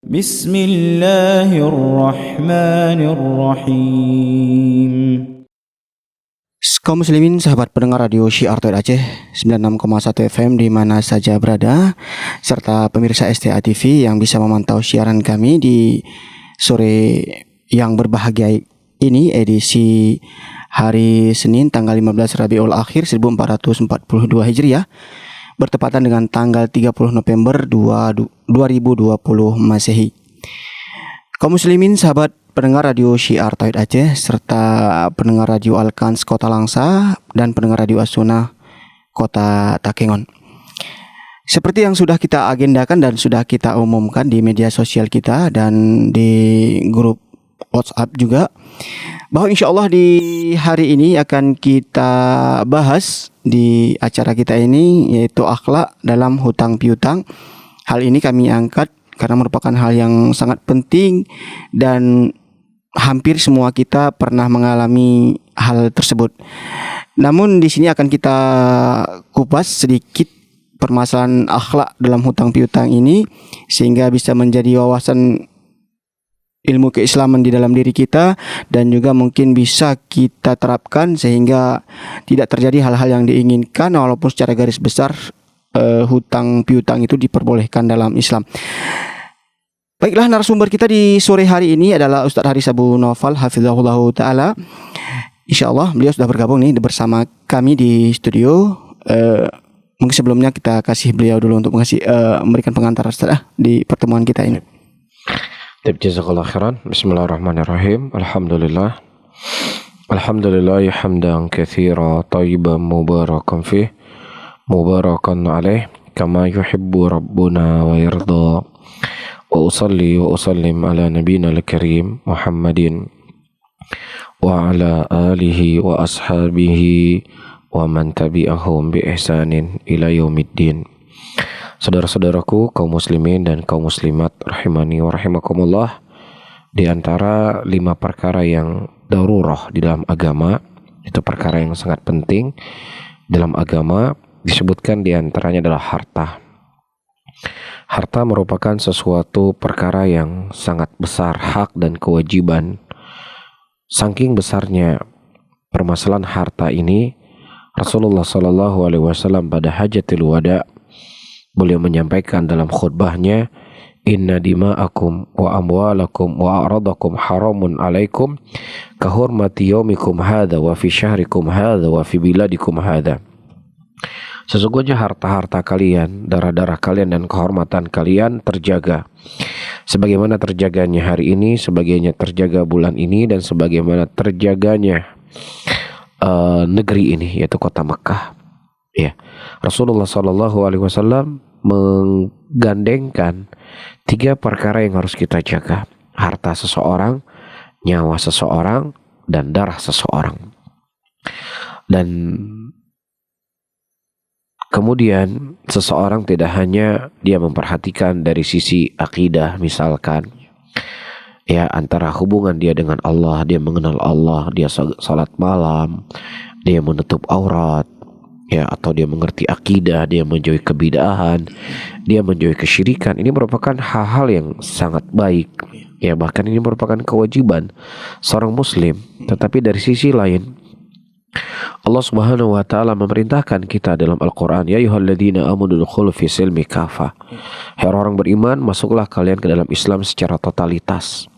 Bismillahirrahmanirrahim. Kaum muslimin, sahabat pendengar radio Syiar Tauhid Aceh 96,1 FM di mana saja berada, serta pemirsa STA TV yang bisa memantau siaran kami di sore yang berbahagia ini, edisi hari Senin tanggal 15 Rabiul Akhir 1442 Hijriah, bertepatan dengan tanggal 30 November 2020 Masehi. Kaum muslimin, sahabat pendengar radio Syiar Tauhid Aceh serta pendengar radio Al-Kans Kota Langsa dan pendengar radio As-Sunnah Kota Takengon. Seperti yang sudah kita agendakan dan sudah kita umumkan di media sosial kita dan di grup WhatsApp juga, bahwa insya Allah di hari ini akan kita bahas di acara kita ini, yaitu akhlak dalam hutang piutang. Hal ini kami angkat karena merupakan hal yang sangat penting dan hampir semua kita pernah mengalami hal tersebut. Namun di sini akan kita kupas sedikit permasalahan akhlak dalam hutang piutang ini sehingga bisa menjadi wawasan ilmu keislaman di dalam diri kita dan juga mungkin bisa kita terapkan sehingga tidak terjadi hal-hal yang diinginkan, walaupun secara garis besar hutang piutang itu diperbolehkan dalam Islam. Baiklah, narasumber kita di sore hari ini adalah Ustadz Haris Abu Naufal hafizahullah ta'ala. InsyaAllah beliau sudah bergabung nih bersama kami di studio. Mungkin sebelumnya kita kasih beliau dulu untuk memberikan pengantar Ustadz di pertemuan kita ini. Jazakallah khairan. Bismillahirrahmanirrahim. Alhamdulillah hamdan katsira tayyiban mubarakan fih mubarakan alaih kama yuhibbu rabbuna wa yarda. Wa usalli wa usallim ala nabiyina al-karim Muhammadin wa ala alihi wa ashabihi wa man tabi'ahum bi ihsanin ila yaumiddin. Saudara-saudaraku kaum muslimin dan kaum muslimat rahimani wa rahimakumullah, di antara 5 perkara yang darurah di dalam agama, itu perkara yang sangat penting dalam agama, disebutkan di antaranya adalah harta. Harta merupakan sesuatu perkara yang sangat besar, hak dan kewajiban. Saking besarnya permasalahan harta ini, Rasulullah SAW pada Hajatul Wada, beliau menyampaikan dalam khutbahnya, inna dima'akum wa amwalakum wa a'radakum haramun alaikum kahurmati yaumikum hadha wa fi syahrikum hadha wa fi biladikum hadha. Sesungguhnya harta-harta kalian, darah-darah kalian dan kehormatan kalian terjaga sebagaimana terjaganya hari ini, sebagaimana terjaga bulan ini, dan sebagaimana terjaganya negeri ini, yaitu kota Mekah. Ya, Rasulullah SAW menggandengkan 3 perkara yang harus kita jaga: harta seseorang, nyawa seseorang, dan darah seseorang. Dan kemudian seseorang tidak hanya dia memperhatikan dari sisi akidah, misalkan ya antara hubungan dia dengan Allah, dia mengenal Allah, dia salat malam, dia menutup aurat, ya, atau dia mengerti akidah, dia menjauhi kebid'ahan, dia menjauhi kesyirikan. Ini merupakan hal-hal yang sangat baik, ya, bahkan ini merupakan kewajiban seorang muslim. Tetapi dari sisi lain, Allah Subhanahu wa taala memerintahkan kita dalam Al-Qur'an, ya ayyuhalladzina amanu dukhulu fi silmi kafah. Hai orang beriman, masuklah kalian ke dalam Islam secara totalitas.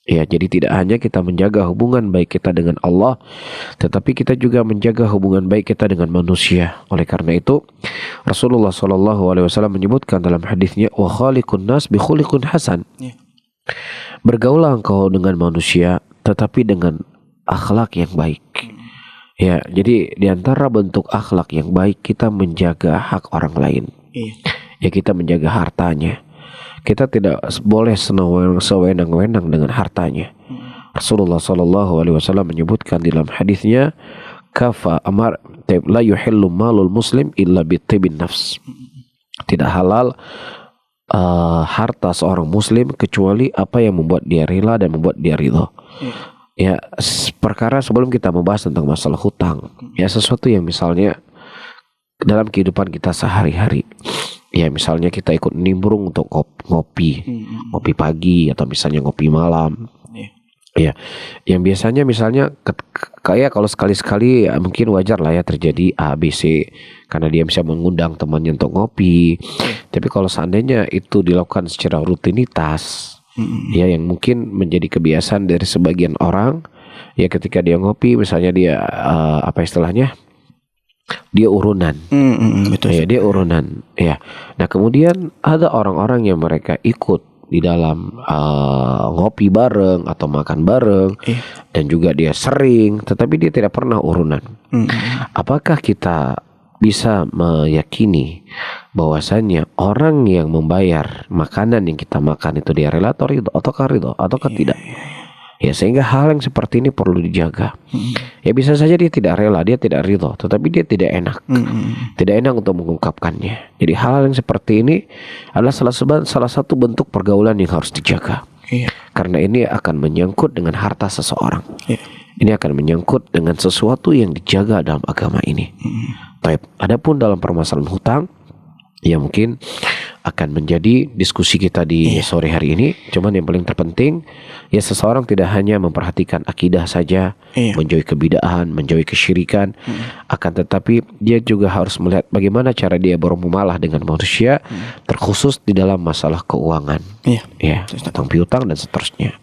Ya, jadi tidak hanya kita menjaga hubungan baik kita dengan Allah, tetapi kita juga menjaga hubungan baik kita dengan manusia. Oleh karena itu, Rasulullah SAW menyebutkan dalam hadisnya, wa khaliqun nas bi khuliqun hasan. Bergaulah engkau dengan manusia, tetapi dengan akhlak yang baik. Ya, jadi di antara bentuk akhlak yang baik, kita menjaga hak orang lain. Ya, kita menjaga hartanya. Kita tidak boleh sewenang-wenang dengan hartanya. Rasulullah SAW menyebutkan dalam hadisnya, kafa amar la yuhillu malul muslim illa bitibin nafs. Tidak halal harta seorang muslim kecuali apa yang membuat dia rela dan membuat dia ridha. Ya, perkara sebelum kita membahas tentang masalah hutang, ya, sesuatu yang misalnya dalam kehidupan kita sehari-hari, Ya misalnya kita ikut nimbrung untuk ngopi pagi atau misalnya ngopi malam. Ya, yang biasanya misalnya kayak kalau sekali-sekali ya, mungkin wajar lah ya terjadi A, B, C karena dia bisa mengundang temannya untuk ngopi. Tapi kalau seandainya itu dilakukan secara rutinitas, ya yang mungkin menjadi kebiasaan dari sebagian orang, ya ketika dia ngopi, misalnya dia apa istilahnya, dia urunan, betul. ya dia urunan, ya. Nah kemudian ada orang-orang yang mereka ikut di dalam ngopi bareng atau makan bareng, dan juga dia sering, tetapi dia tidak pernah urunan. Apakah kita bisa meyakini bahwasannya orang yang membayar makanan yang kita makan itu dia rela atau ridho ataukah tidak? Ya sehingga hal yang seperti ini perlu dijaga. Ya bisa saja dia tidak rela, dia tidak ridho, tetapi dia tidak enak, tidak enak untuk mengungkapkannya. Jadi hal yang seperti ini adalah salah satu bentuk pergaulan yang harus dijaga. Karena ini akan menyangkut dengan harta seseorang. Ini akan menyangkut dengan sesuatu yang dijaga dalam agama ini. Adapun dalam permasalahan hutang, ya mungkin akan menjadi diskusi kita di sore hari ini. Cuman yang paling terpenting, ya seseorang tidak hanya memperhatikan akidah saja, menjauhi kebid'ahan, menjauhi kesyirikan, akan tetapi dia juga harus melihat bagaimana cara dia bermuamalah dengan manusia, terkhusus di dalam masalah keuangan, ya tentang piutang dan seterusnya.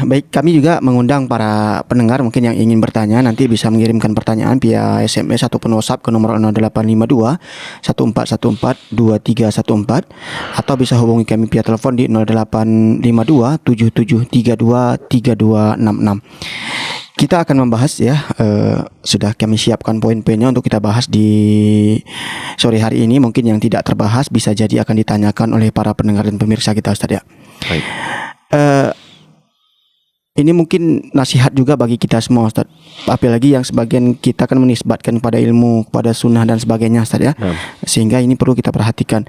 Baik, kami juga mengundang para pendengar mungkin yang ingin bertanya, nanti bisa mengirimkan pertanyaan via SMS ataupun WhatsApp ke nomor 0852 1414 2314 atau bisa hubungi kami via telepon di 0852 7732 3266. Kita akan membahas ya, sudah kami siapkan poin-poinnya untuk kita bahas di sore hari ini. Mungkin yang tidak terbahas bisa jadi akan ditanyakan oleh para pendengar dan pemirsa kita, Ustaz ya. Baik. Ini mungkin nasihat juga bagi kita semua, Ustaz. Apalagi yang sebagian kita kan menisbatkan pada ilmu, pada sunnah dan sebagainya, Ustaz ya. Sehingga ini perlu kita perhatikan.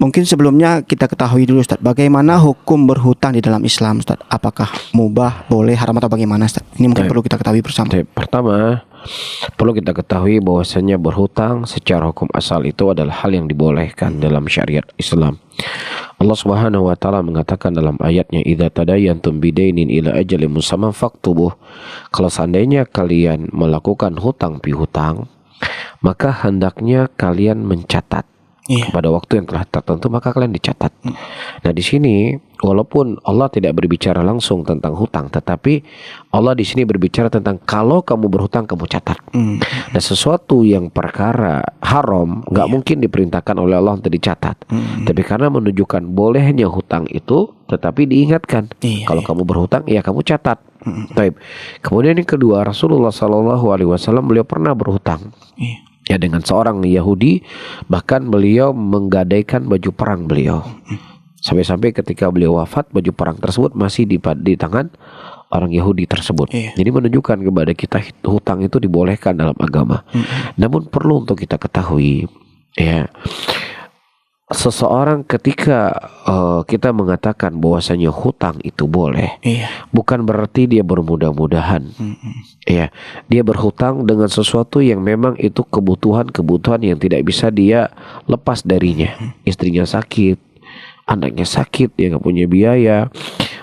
Mungkin sebelumnya kita ketahui dulu, Ustaz, bagaimana hukum berhutang di dalam Islam, Ustaz. Apakah mubah, boleh, haram atau bagaimana, Ustaz? Ini mungkin perlu kita ketahui bersama. Pertama, perlu kita ketahui bahwasanya berhutang secara hukum asal itu adalah hal yang dibolehkan dalam syariat Islam. Allah Subhanahu wa taala mengatakan dalam ayatnya, idza tadayantum bidainin ila ajalin musamman faktubuh. Kalau seandainya kalian melakukan hutang pihutang, maka hendaknya kalian mencatat. Pada waktu yang telah tertentu maka kalian dicatat. Nah di sini walaupun Allah tidak berbicara langsung tentang hutang, tetapi Allah di sini berbicara tentang kalau kamu berhutang kamu catat. Nah sesuatu yang perkara haram nggak mungkin diperintahkan oleh Allah untuk dicatat. Tapi karena menunjukkan bolehnya hutang itu, tetapi diingatkan kalau kamu berhutang ya kamu catat. Kemudian yang kedua, Rasulullah SAW beliau pernah berhutang. Ya dengan seorang Yahudi, bahkan beliau menggadaikan baju perang beliau. Sampai-sampai ketika beliau wafat, baju perang tersebut masih di tangan orang Yahudi tersebut. Jadi menunjukkan kepada kita hutang itu dibolehkan dalam agama. Namun perlu untuk kita ketahui, ya, seseorang ketika kita mengatakan bahwasanya hutang itu boleh, bukan berarti dia bermudah-mudahan. Ya, dia berhutang dengan sesuatu yang memang itu kebutuhan yang tidak bisa dia lepas darinya. Istrinya sakit, anaknya sakit, dia nggak punya biaya,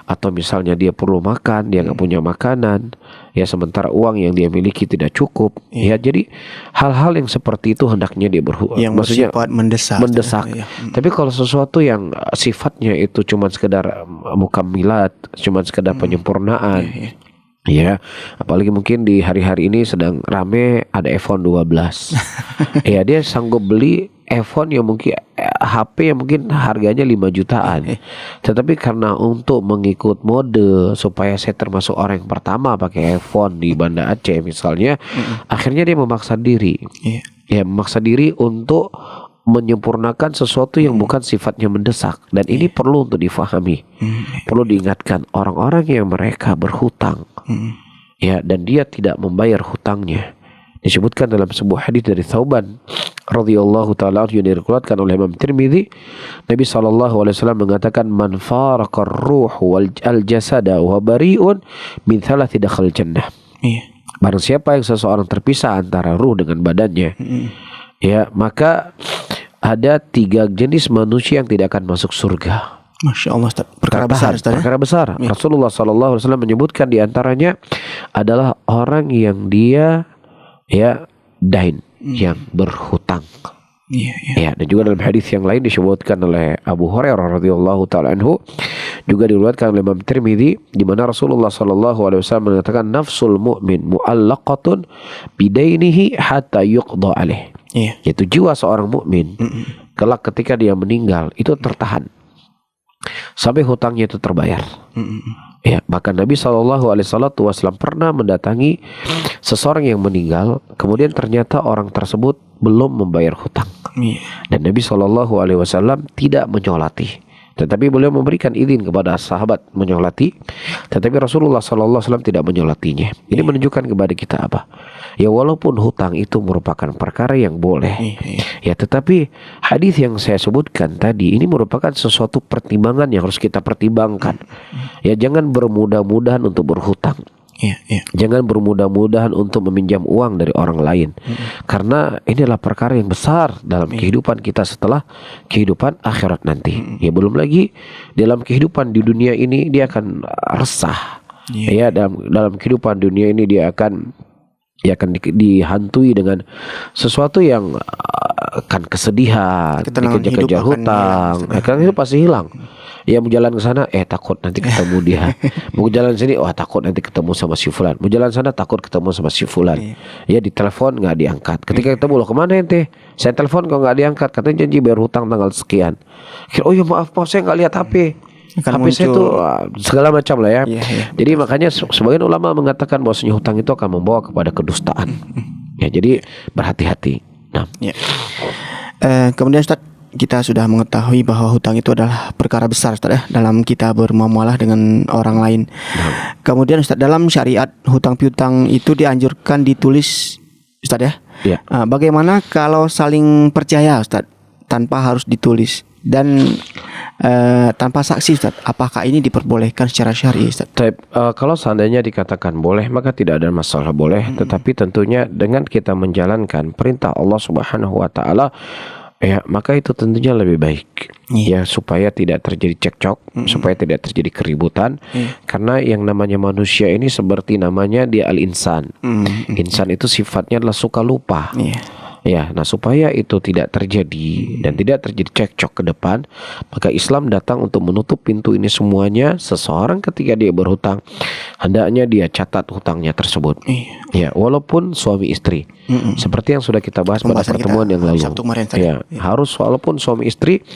atau misalnya dia perlu makan, dia nggak punya makanan, ya sementara uang yang dia miliki tidak cukup. Ya jadi hal-hal yang seperti itu hendaknya dia yang maksudnya bersifat mendesak. Tapi kalau sesuatu yang sifatnya itu cuma sekedar mukamilat, cuma sekedar penyempurnaan, ya apalagi mungkin di hari-hari ini sedang rame ada iPhone 12. Ya dia sanggup beli iPhone yang mungkin HP yang mungkin harganya 5 jutaan. Tetapi karena untuk mengikut mode supaya saya termasuk orang yang pertama pakai iPhone di Banda Aceh misalnya, akhirnya dia memaksa diri. Ya memaksa diri untuk menyempurnakan sesuatu yang bukan sifatnya mendesak. Dan ini perlu untuk difahami. Perlu diingatkan orang-orang yang mereka berhutang, ya, dan dia tidak membayar hutangnya. Disebutkan dalam sebuah hadis dari Thauban radhiyallahu taala yang diriwayatkan oleh Imam Tirmidzi, Nabi sallallahu alaihi wasallam mengatakan, man faraqar ruh wal jasada wa bari'un min thalathi dakhal jannah. Barang siapa yang seseorang terpisah antara ruh dengan badannya, ya maka ada 3 jenis manusia yang tidak akan masuk surga. Masya Allah, Ustaz. Perkara besar, Ustaz. Perkara besar. Ya. Rasulullah SAW menyebutkan di antaranya adalah orang yang dia dain, yang berhutang. Ya, dan juga dalam hadis yang lain disebutkan oleh Abu Hurairah radhiyallahu taala anhu, juga diriwayatkan oleh Imam Tirmidzi, di mana Rasulullah sallallahu alaihi wasallam mengatakan nafsul mu'min mu'allaqatun bidainihi hatta yuqda alaih. Yaitu jiwa seorang mukmin kelak ketika dia meninggal itu tertahan sampai hutangnya itu terbayar. Ya, bahkan Nabi SAW pernah mendatangi seseorang yang meninggal, kemudian ternyata orang tersebut belum membayar hutang. Dan Nabi SAW tidak menyolati, tetapi beliau memberikan izin kepada sahabat menyolati, tetapi Rasulullah SAW tidak menyolatinya. Ini menunjukkan kepada kita apa? Ya, walaupun hutang itu merupakan perkara yang boleh, ya, tetapi hadis yang saya sebutkan tadi ini merupakan sesuatu pertimbangan yang harus kita pertimbangkan. Ya, jangan bermudah-mudahan untuk berhutang. Jangan bermudah-mudahan untuk meminjam uang dari orang lain, karena inilah perkara yang besar dalam kehidupan kita setelah kehidupan akhirat nanti. Ya, belum lagi dalam kehidupan di dunia ini dia akan resah. Ya, dalam kehidupan dunia ini dia akan dihantui dengan sesuatu yang akan kesedihan, dikejar-kejar hutang, kan itu pasti hilang. Ya, mau jalan ke sana takut nanti ketemu dia. Mau jalan sini takut nanti ketemu sama si fulan. Mau jalan sana takut ketemu sama si fulan. Ya, di telepon nggak diangkat. Ketika ketemu, loh kemana ente? Saya telepon kok nggak diangkat. Katanya janji bayar hutang tanggal sekian. Oh ya maaf saya nggak lihat HP. HP saya tuh segala macam lah ya. Jadi makanya sebagian ulama mengatakan bahwasanya hutang itu akan membawa kepada kedustaan. Ya, jadi berhati-hati. Nah, kemudian Ustaz, kita sudah mengetahui bahwa hutang itu adalah perkara besar, Ustaz, ya, dalam kita bermuamalah dengan orang lain. Kemudian Ustaz, dalam syariat hutang piutang itu dianjurkan ditulis, Ustaz, ya. Bagaimana kalau saling percaya, Ustaz, tanpa harus ditulis dan tanpa saksi, Ustaz? Apakah ini diperbolehkan secara syar'i, Ustaz? Kalau seandainya dikatakan boleh, maka tidak ada masalah, boleh. Tetapi tentunya dengan kita menjalankan perintah Allah Subhanahu wa taala, ya, maka itu tentunya lebih baik. Ya, supaya tidak terjadi cekcok, supaya tidak terjadi keributan. Karena yang namanya manusia ini seperti namanya dia al-insan. Insan itu sifatnya adalah suka lupa. Ya, nah supaya itu tidak terjadi dan tidak terjadi cekcok ke depan, maka Islam datang untuk menutup pintu ini semuanya. Seseorang ketika dia berhutang, hendaknya dia catat hutangnya tersebut. Ya, walaupun suami istri, seperti yang sudah kita bahas pada pertemuan yang lalu. Ya, harus walaupun suami istri,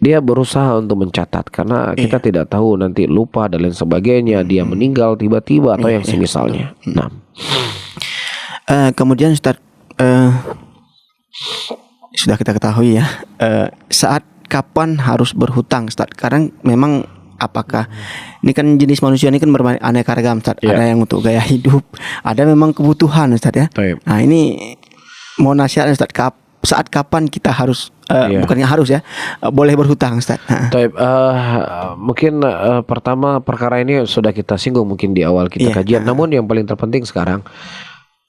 dia berusaha untuk mencatat, karena kita tidak tahu nanti lupa dan lain sebagainya, dia meninggal tiba-tiba atau yang semisalnya. Nah, kemudian Ustaz, sudah kita ketahui ya, saat kapan harus berhutang, Ustaz? Karena memang apakah ini kan jenis manusia ini kan beraneka ragam, Ustaz. Ada yang untuk gaya hidup, ada memang kebutuhan, Ustaz, ya. Nah, ini mau nasihat, Ustaz, saat kapan kita harus bukannya harus ya, boleh berhutang, Ustaz? Mungkin pertama perkara ini sudah kita singgung mungkin di awal kita kajian. Namun yang paling terpenting sekarang,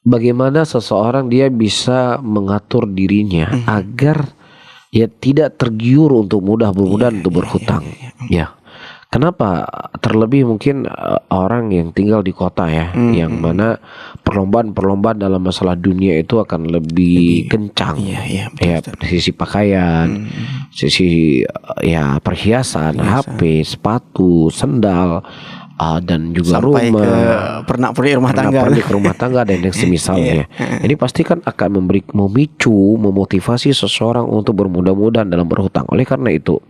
bagaimana seseorang dia bisa mengatur dirinya agar ya tidak tergiur untuk mudah-mudahan untuk berhutang. Ya, kenapa? Terlebih mungkin orang yang tinggal di kota ya, yang mana perlombaan dalam masalah dunia itu akan lebih kencang. Ya, sisi pakaian, sisi ya perhiasan, HP, sepatu, sendal, dan juga sampai rumah, pernak-pernik rumah tangga dan yang semisalnya. Ini pasti kan akan memicu, memotivasi seseorang untuk bermudah-mudahan dalam berhutang. Oleh karena itu,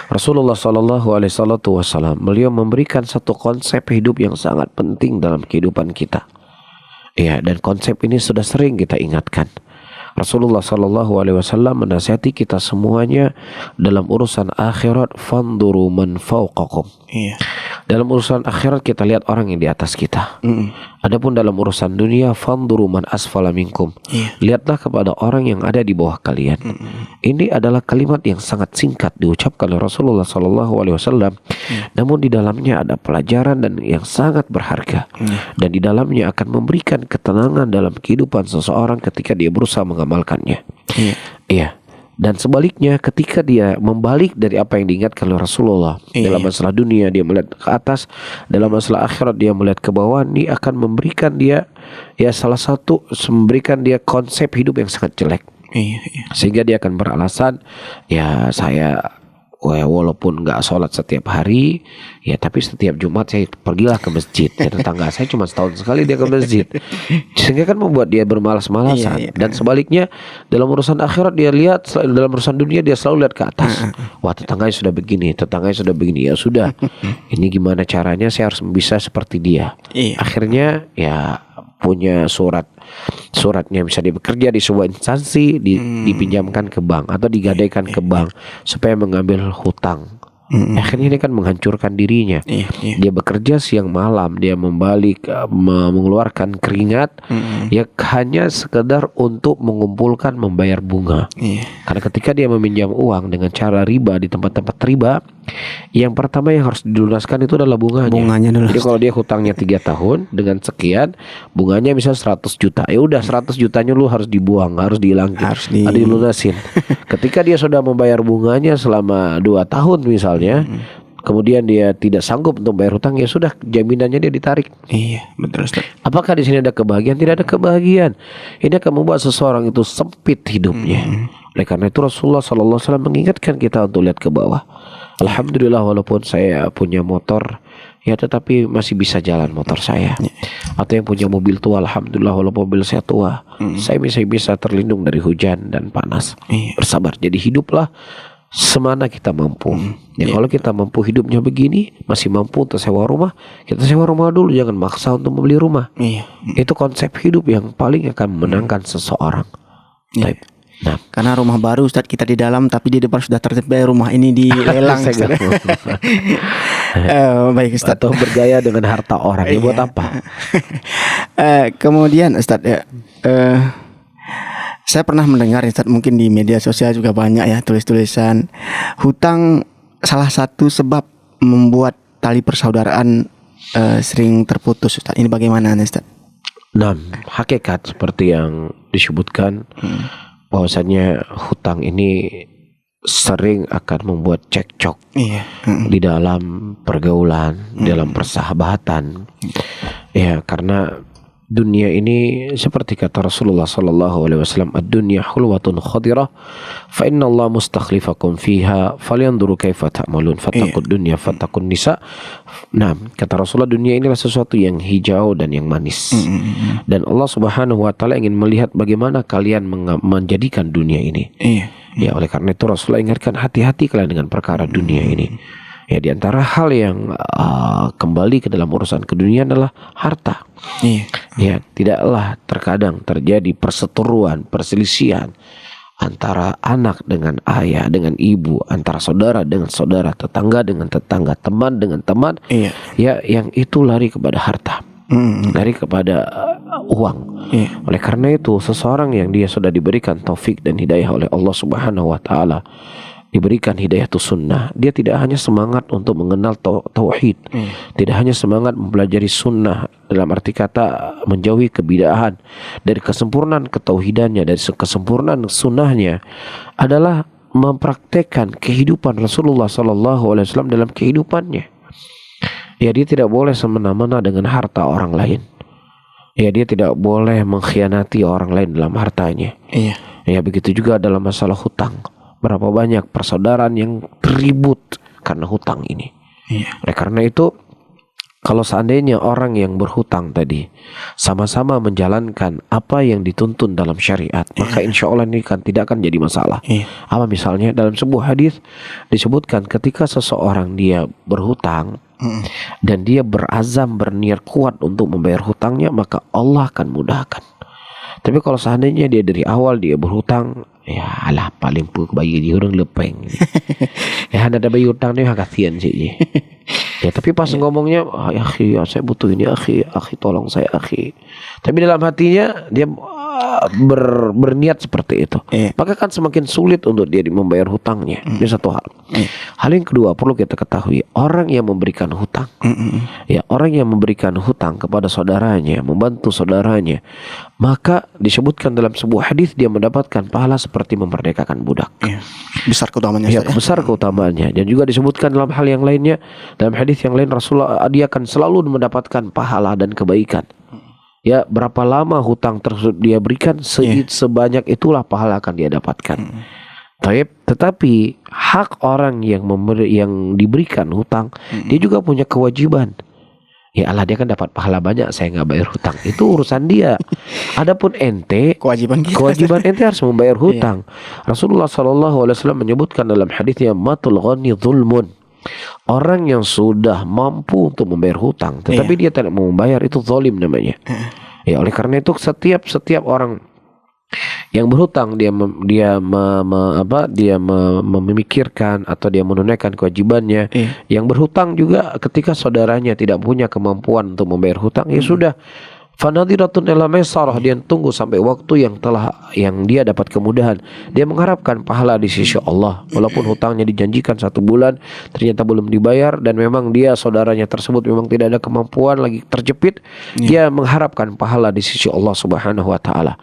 Rasulullah SAW beliau memberikan satu konsep hidup yang sangat penting dalam kehidupan kita. Ya, dan konsep ini sudah sering kita ingatkan. Rasulullah SAW menasihati kita semuanya dalam urusan akhirat, fanduru man fawqakum. Dalam urusan akhirat kita lihat orang yang di atas kita. Adapun dalam urusan dunia, fanduru man asfala minkum. Lihatlah kepada orang yang ada di bawah kalian. Ini adalah kalimat yang sangat singkat diucapkan oleh Rasulullah SAW. Namun di dalamnya ada pelajaran dan yang sangat berharga. Dan di dalamnya akan memberikan ketenangan dalam kehidupan seseorang ketika dia berusaha mengamalkannya. Iya. Dan sebaliknya ketika dia membalik dari apa yang diingatkan oleh Rasulullah, dalam masalah dunia dia melihat ke atas, dalam masalah akhirat dia melihat ke bawah, ini akan memberikan dia salah satu memberikan dia konsep hidup yang sangat jelek. Sehingga dia akan beralasan, saya walaupun nggak sholat setiap hari, tapi setiap Jumat saya pergilah ke masjid. Tetangga saya cuma setahun sekali dia ke masjid, sehingga kan membuat dia bermalas-malasan. Dan sebaliknya dalam urusan akhirat dia lihat, dalam urusan dunia dia selalu lihat ke atas. Wah, tetangganya sudah begini, ya sudah. Ini gimana caranya saya harus bisa seperti dia. Akhirnya punya suratnya bisa bekerja di sebuah instansi, dipinjamkan ke bank atau digadaikan ke bank supaya mengambil hutang. Akhirnya ini kan menghancurkan dirinya. Dia bekerja siang malam, dia mengeluarkan keringat hanya sekedar untuk mengumpulkan membayar bunga. Karena ketika dia meminjam uang dengan cara riba di tempat-tempat riba, yang pertama yang harus dilunaskan itu adalah bunganya dulu. Jadi kalau dia hutangnya 3 tahun dengan sekian, bunganya misal 100 juta. Ya udah 100 jutanya lu harus dibuang, harus dihilangkan, harus dilunasin. Ketika dia sudah membayar bunganya selama 2 tahun misalnya, kemudian dia tidak sanggup untuk bayar hutang, ya sudah, jaminannya dia ditarik. Betul Ustaz. Apakah di sini ada kebahagiaan? Tidak ada kebahagiaan. Ini akan membuat seseorang itu sempit hidupnya. Oleh karena itu Rasulullah SAW mengingatkan kita untuk lihat ke bawah. Alhamdulillah, walaupun saya punya motor, tetapi masih bisa jalan motor saya. Atau yang punya mobil tua, alhamdulillah, walaupun mobil saya tua, saya masih bisa terlindung dari hujan dan panas. Bersabar. Jadi hiduplah semana kita mampu. Kalau kita mampu hidupnya begini, masih mampu untuk sewa rumah, kita sewa rumah dulu, jangan maksa untuk membeli rumah. Itu konsep hidup yang paling akan memenangkan seseorang. Nah, karena rumah baru Ustaz, kita di dalam tapi di depan sudah tertempel rumah ini dilelang. Baik Ustaz. Atau bergaya dengan harta orang, buat apa? Kemudian Ustaz, saya pernah mendengar Ustaz, mungkin di media sosial juga banyak tulis-tulisan hutang salah satu sebab membuat tali persaudaraan sering terputus Ustaz. Ini bagaimana Ustaz? Nah, hakikat seperti yang disebutkan, bahwasanya hutang ini sering akan membuat cekcok di dalam pergaulan, dalam persahabatan. Karena dunia ini seperti kata Rasulullah SAW, ad-dunya hulwatun khadirah, fa inna Allah mustakhlifakum fiha falyanzuru kaifa ta'malun, fattaqud dunya fattaqun nisa. Nah, kata Rasulullah, dunia inilah sesuatu yang hijau dan yang manis. Dan Allah Subhanahu wa taala ingin melihat bagaimana kalian menjadikan dunia ini. Oleh karena itu Rasulullah ingatkan, hati-hati kalian dengan perkara dunia ini. Di antara hal yang kembali ke dalam urusan keduniaan adalah harta. Tidaklah terkadang terjadi perseteruan, perselisihan antara anak dengan ayah, dengan ibu, antara saudara dengan saudara, tetangga dengan tetangga, teman dengan teman. Yang itu lari kepada harta, lari kepada uang. Oleh karena itu seseorang yang dia sudah diberikan taufik dan hidayah oleh Allah Subhanahu wa taala, diberikan hidayah tu sunnah, dia tidak hanya semangat untuk mengenal tauhid, tidak hanya semangat mempelajari sunnah dalam arti kata menjauhi kebid'ahan, dari kesempurnaan ketauhidannya, dari kesempurnaan sunnahnya adalah mempraktekkan kehidupan Rasulullah SAW dalam kehidupannya. Dia tidak boleh semena-mena dengan harta orang lain. Dia tidak boleh mengkhianati orang lain dalam hartanya. Begitu juga dalam masalah hutang. Berapa banyak persaudaraan yang ribut karena hutang ini. Oleh karena itu, kalau seandainya orang yang berhutang tadi sama-sama menjalankan apa yang dituntun dalam syariat, maka insya Allah ini tidak akan jadi masalah. Apa misalnya dalam sebuah hadis disebutkan, ketika seseorang dia berhutang dan dia berazam, berniat kuat untuk membayar hutangnya, maka Allah akan mudahkan. Tapi kalau seandainya dia dari awal dia berhutang, alah paling pun bagi dia orang lepeng. Ada bayi hutang ni kasihan sih. Tapi pas ngomongnya, akhi, saya butuh ini akhi, tolong saya akhi. Tapi dalam hatinya dia berniat seperti itu, maka kan semakin sulit untuk dia membayar hutangnya. Ini satu hal. Hal yang kedua perlu kita ketahui, orang yang memberikan hutang, ya orang yang memberikan hutang kepada saudaranya, membantu saudaranya, maka disebutkan dalam sebuah hadis dia mendapatkan pahala seperti memerdekakan budak. Besar keutamaannya. Ya, besar keutamaannya. Dan juga disebutkan dalam hal yang lainnya, dalam hadis yang lain Rasulullah dia akan selalu mendapatkan pahala dan kebaikan. Ya, berapa lama hutang tersebut dia berikan, sebanyak itulah pahala akan dia dapatkan. Tetapi hak orang yang yang diberikan hutang, dia juga punya kewajiban. Ya Allah, dia kan dapat pahala banyak, saya nggak bayar hutang, itu urusan dia. Adapun ente, kewajiban ente harus membayar hutang. Rasulullah SAW menyebutkan dalam hadisnya, matul ghani zulmun. Orang yang sudah mampu untuk membayar hutang tetapi dia tidak mau membayar, itu zalim namanya. Ya, oleh karena itu setiap orang yang berhutang dia memikirkan atau dia menunaikan kewajibannya. Yang berhutang juga ketika saudaranya tidak punya kemampuan untuk membayar hutang, ya sudah, fanadiratun ila maisarah, dia tunggu sampai waktu yang dia dapat kemudahan. Dia mengharapkan pahala di sisi Allah, walaupun hutangnya dijanjikan 1 bulan ternyata belum dibayar, dan memang dia saudaranya tersebut memang tidak ada kemampuan, lagi terjepit, dia mengharapkan pahala di sisi Allah Subhanahu wa taala.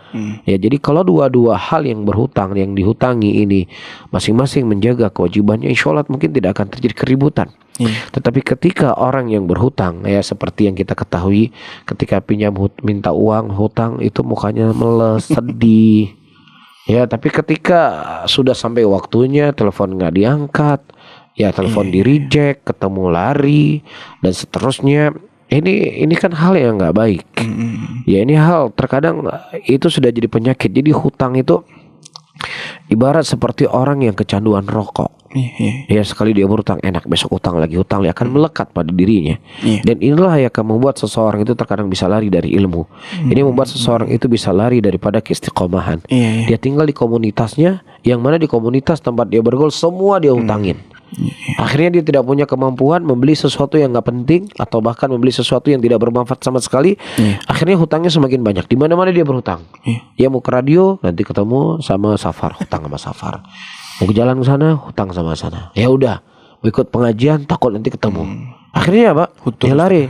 Ya, jadi kalau dua hal yang berhutang, yang dihutangi ini masing-masing menjaga kewajibannya, insya Allah mungkin tidak akan terjadi keributan. Tetapi ketika orang yang berhutang, ya seperti yang kita ketahui, ketika minta uang hutang itu mukanya meles, sedih. Ya, tapi ketika sudah sampai waktunya, telepon nggak diangkat, ya telepon di reject, ketemu lari dan seterusnya. Ini kan hal yang nggak baik. Ya, ini hal terkadang itu sudah jadi penyakit. Jadi hutang itu ibarat seperti orang yang kecanduan rokok. Ya, sekali dia berhutang enak, besok hutang lagi akan melekat pada dirinya. Dan inilah yang akan membuat seseorang itu terkadang bisa lari dari ilmu. Ini membuat seseorang itu bisa lari daripada keistiqomahan. Dia tinggal di komunitasnya, yang mana di komunitas tempat dia bergaul semua dia hutangin. Akhirnya dia tidak punya kemampuan membeli sesuatu yang nggak penting, atau bahkan membeli sesuatu yang tidak bermanfaat sama sekali. Akhirnya hutangnya semakin banyak. Di mana-mana dia berhutang. Dia mau ke radio, nanti ketemu sama Safar, hutang sama Safar. Mau ke jalan ke sana, hutang sama sana. Ya udah, mau ikut pengajian, takut nanti ketemu. Akhirnya apa? Dia lari.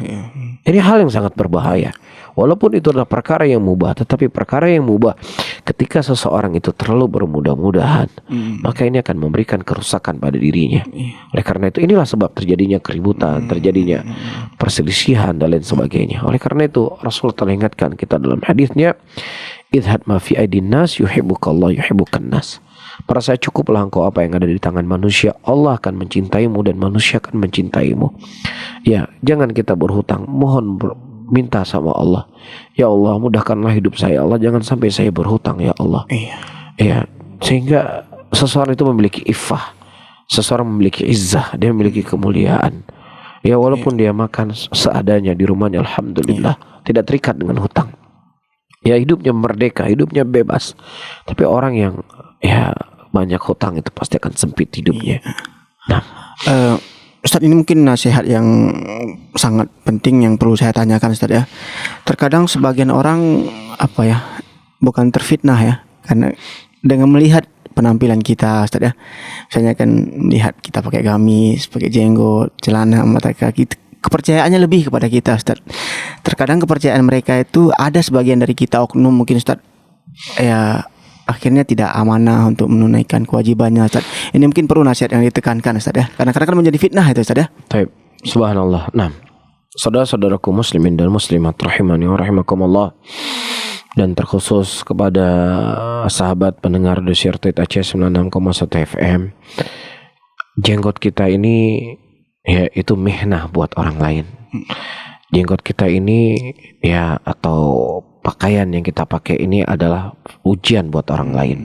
Ini hal yang sangat berbahaya. Walaupun itu adalah perkara yang mubah, tetapi perkara yang mubah ketika seseorang itu terlalu bermudah-mudahan, maka ini akan memberikan kerusakan pada dirinya. Oleh karena itu, inilah sebab terjadinya keributan, terjadinya perselisihan dan lain sebagainya. Oleh karena itu, Rasul telah ingatkan kita dalam hadisnya, idhad ma fi aidin nas yuhibbukallah yuhibbukan nas. Merasa cukuplah engkau apa yang ada di tangan manusia, Allah akan mencintaimu dan manusia akan mencintaimu. Ya, jangan kita berhutang, mohon minta sama Allah, ya Allah mudahkanlah hidup saya, Allah jangan sampai saya berhutang, ya Allah. Ya, sehingga seseorang itu memiliki iffah, seseorang memiliki izzah, dia memiliki kemuliaan. Ya, walaupun dia makan seadanya di rumahnya, alhamdulillah, tidak terikat dengan hutang. Ya, hidupnya merdeka, hidupnya bebas. Tapi orang yang ya banyak hutang itu pasti akan sempit hidupnya. Nah, Ustadz, ini mungkin nasihat yang sangat penting yang perlu saya tanyakan, Ustadz ya. Terkadang sebagian orang bukan terfitnah ya, karena dengan melihat penampilan kita, Ustadz ya. Misalnya kan melihat kita pakai gamis, pakai jenggot, celana, mata kaki, kepercayaannya lebih kepada kita, Ustadz. Terkadang kepercayaan mereka itu ada sebagian dari kita oknum mungkin, Ustadz, ya akhirnya tidak amanah untuk menunaikan kewajibannya, Ustaz. Ini mungkin perlu nasihat yang ditekankan, Ustaz ya. Karena kadang-kadang menjadi fitnah itu, Ustaz ya. Baik, subhanallah. Nah, saudara-saudaraku muslimin dan muslimat rahimani wa rahimakumullah, dan terkhusus kepada sahabat pendengar The Syarted Aceh 96,1 FM. Jenggot kita ini ya itu mihnah buat orang lain. Jenggot kita ini ya atau pakaian yang kita pakai ini adalah ujian buat orang lain.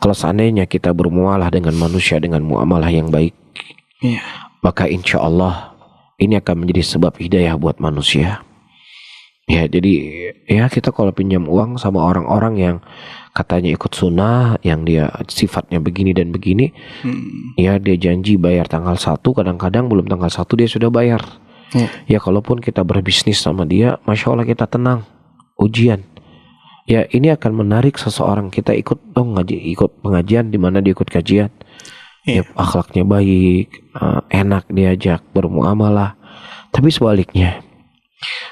Kalau seandainya kita bermuamalah dengan manusia dengan muamalah yang baik, maka insya Allah ini akan menjadi sebab hidayah buat manusia. Ya, jadi ya kita kalau pinjam uang sama orang-orang yang katanya ikut sunnah, yang dia sifatnya begini dan begini, ya dia janji bayar tanggal 1, kadang-kadang belum tanggal 1 dia sudah bayar. Ya, kalaupun kita berbisnis sama dia, masya Allah kita tenang, ujian. ya ini akan menarik seseorang. Kita ikut dong ikut pengajian, di mana dia ikut kajian. Ya, akhlaknya baik, enak diajak bermuamalah. Tapi sebaliknya,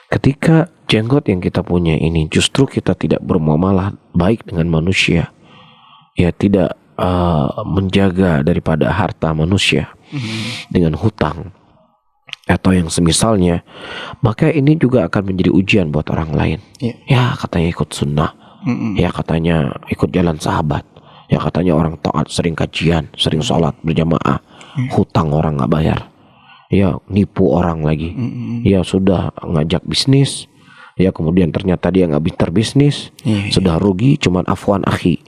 ketika jenggot yang kita punya ini justru kita tidak bermuamalah baik dengan manusia, ya tidak menjaga daripada harta manusia dengan hutang atau yang semisalnya, maka ini juga akan menjadi ujian buat orang lain. Ya katanya ikut sunnah, ya katanya ikut jalan sahabat, ya katanya orang taat, sering kajian, sering sholat berjamaah, hutang orang nggak bayar, ya nipu orang lagi, ya sudah ngajak bisnis, ya kemudian ternyata dia nggak terbisnis, sudah rugi, cuman afwan akhi,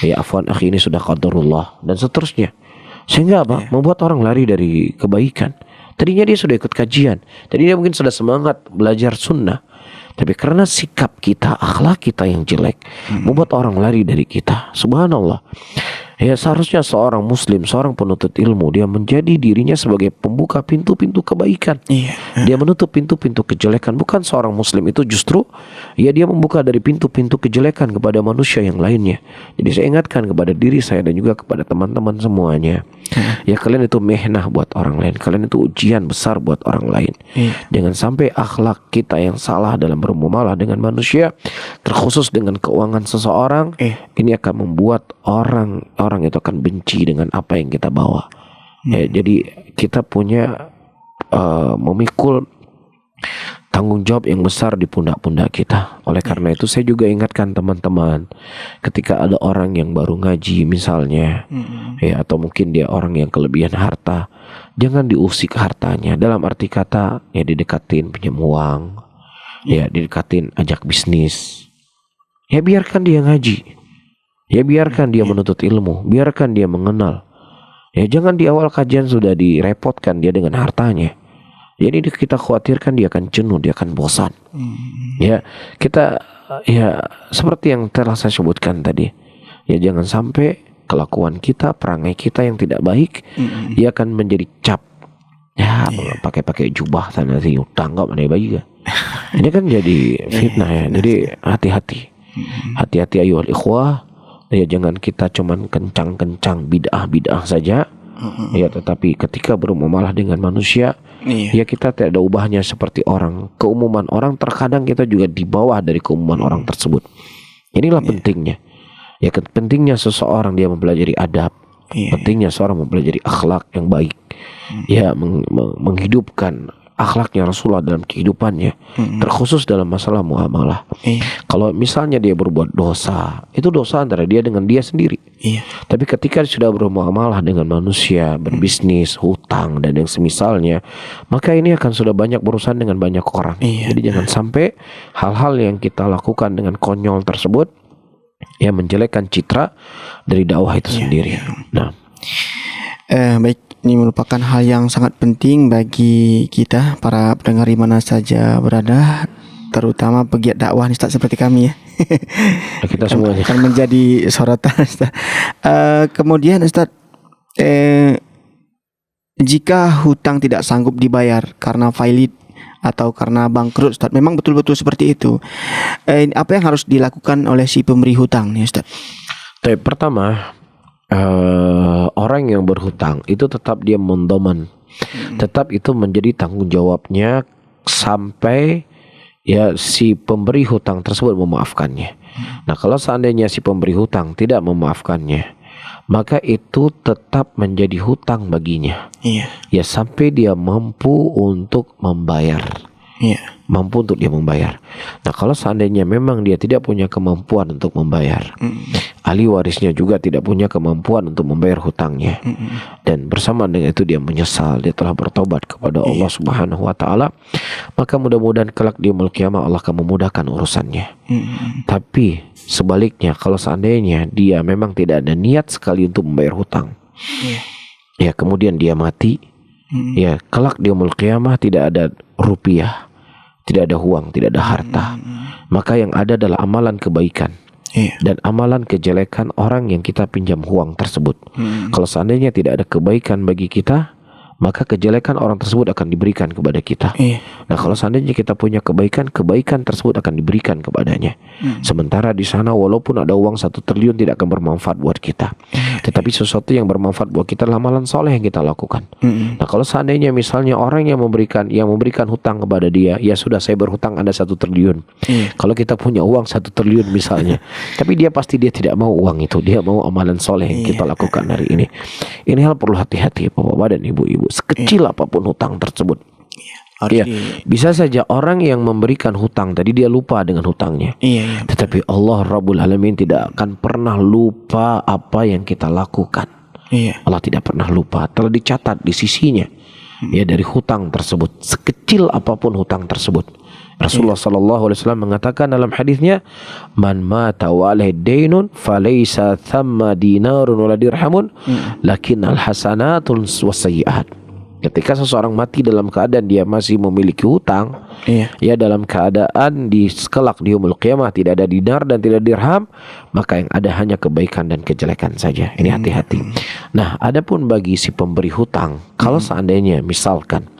ya afwan akhi ini sudah qadarullah dan seterusnya, sehingga apa? Membuat orang lari dari kebaikan. Tadinya dia sudah ikut kajian, tadinya mungkin sudah semangat belajar sunnah, tapi karena sikap kita, akhlak kita yang jelek, membuat orang lari dari kita. Subhanallah. Ya seharusnya seorang muslim, seorang penuntut ilmu, dia menjadi dirinya sebagai pembuka pintu-pintu kebaikan. Dia menutup pintu-pintu kejelekan. Bukan seorang muslim itu justru ya dia membuka dari pintu-pintu kejelekan kepada manusia yang lainnya. Jadi saya ingatkan kepada diri saya dan juga kepada teman-teman semuanya, ya kalian itu mehnah buat orang lain, kalian itu ujian besar buat orang lain. Jangan sampai akhlak kita yang salah dalam bermuamalah dengan manusia, terkhusus dengan keuangan seseorang, ini akan membuat orang itu akan benci dengan apa yang kita bawa. Jadi kita punya memikul tanggung jawab yang besar di pundak-pundak kita. Oleh karena itu saya juga ingatkan teman-teman, ketika ada orang yang baru ngaji misalnya, ya atau mungkin dia orang yang kelebihan harta, jangan diusik hartanya. Dalam arti kata, ya didekatin pinjam uang, ya didekatin ajak bisnis. Ya biarkan dia ngaji. Ya biarkan dia menuntut ilmu, biarkan dia mengenal. Ya jangan di awal kajian sudah direpotkan dia dengan hartanya. Jadi kita khawatirkan dia akan jenuh, dia akan bosan. Ya kita ya seperti yang telah saya sebutkan tadi. Ya jangan sampai kelakuan kita, perangai kita yang tidak baik, dia akan menjadi cap. Ya pakai jubah sana sih utang nggak mana baik ya. Ini kan jadi fitnah ya. Jadi hati-hati, hati-hati ayuhal ikhwah. Ya jangan kita cuman kencang-kencang bid'ah saja, ya tetapi ketika bermuamalah dengan manusia, ya kita tidak ada ubahnya seperti orang. Keumuman orang terkadang kita juga di bawah dari keumuman orang tersebut. Inilah pentingnya. Ya pentingnya seseorang dia mempelajari adab, pentingnya seorang mempelajari akhlak yang baik, ya menghidupkan akhlaknya Rasulullah dalam kehidupannya, terkhusus dalam masalah muamalah. Kalau misalnya dia berbuat dosa, itu dosa antara dia dengan dia sendiri. Tapi ketika dia sudah bermuamalah dengan manusia, berbisnis, hutang dan yang semisalnya, maka ini akan sudah banyak berurusan dengan banyak orang. Jadi jangan sampai hal-hal yang kita lakukan dengan konyol tersebut ya menjelekkan citra dari dakwah itu sendiri. Nah, baik. Ini merupakan hal yang sangat penting bagi kita para pendengar di mana saja berada, terutama pegiat dakwah nih Ustaz seperti kami ya. Kita semuanya akan menjadi sorotan Ustaz. Kemudian Ustaz, jika hutang tidak sanggup dibayar karena valid atau karena bangkrut Ustaz, memang betul-betul seperti itu, apa yang harus dilakukan oleh si pemberi hutang nih Ustaz? Pertama, orang yang berhutang itu tetap dia mendoman, tetap itu menjadi tanggung jawabnya sampai ya si pemberi hutang tersebut memaafkannya. Nah kalau seandainya si pemberi hutang tidak memaafkannya, maka itu tetap menjadi hutang baginya. Ya sampai dia mampu untuk membayar. Mampu untuk dia membayar. Nah kalau seandainya memang dia tidak punya kemampuan untuk membayar, ahli warisnya juga tidak punya kemampuan untuk membayar hutangnya, dan bersamaan dengan itu dia menyesal, dia telah bertobat kepada Allah Subhanahu wa taala, maka mudah-mudahan kelak di yaumul qiyamah Allah akan memudahkan urusannya. Tapi sebaliknya, kalau seandainya dia memang tidak ada niat sekali untuk membayar hutang, ya kemudian dia mati, ya kelak di yaumul qiyamah tidak ada rupiah, tidak ada uang, tidak ada harta, maka yang ada adalah amalan kebaikan dan amalan kejelekan orang yang kita pinjam uang tersebut. Kalau seandainya tidak ada kebaikan bagi kita, maka kejelekan orang tersebut akan diberikan kepada kita. Iya. Nah, kalau seandainya kita punya kebaikan, kebaikan tersebut akan diberikan kepadanya. Sementara di sana walaupun ada uang 1 triliun tidak akan bermanfaat buat kita. Tetapi sesuatu yang bermanfaat buat kita adalah amalan soleh yang kita lakukan. Nah, kalau seandainya misalnya orang yang memberikan hutang kepada dia, ya sudah saya berhutang Anda 1 triliun. Kalau kita punya uang 1 triliun misalnya, tapi dia tidak mau uang itu, dia mau amalan soleh yang kita lakukan hari ini. Ini hal perlu hati-hati Bapak dan Ibu-ibu. Sekecil apapun hutang tersebut. Ya, bisa saja orang yang memberikan hutang tadi dia lupa dengan hutangnya. Tetapi Allah Rabbul Alamin tidak akan pernah lupa apa yang kita lakukan. Allah tidak pernah lupa, telah dicatat di sisinya. Ya, dari hutang tersebut, sekecil apapun hutang tersebut. Rasulullah sallallahu alaihi wasallam mengatakan dalam hadisnya, "Man mata wa alaihi dainun falaysa thamma dinarun wala dirhamun, lakinnal hasanatul wasayyi'at." Ketika seseorang mati dalam keadaan dia masih memiliki hutang, ya dalam keadaan di kelak di yaumul qiyamah tidak ada dinar dan tidak dirham, maka yang ada hanya kebaikan dan kejelekan saja. Ini hati-hati. Nah, adapun bagi si pemberi hutang, kalau seandainya misalkan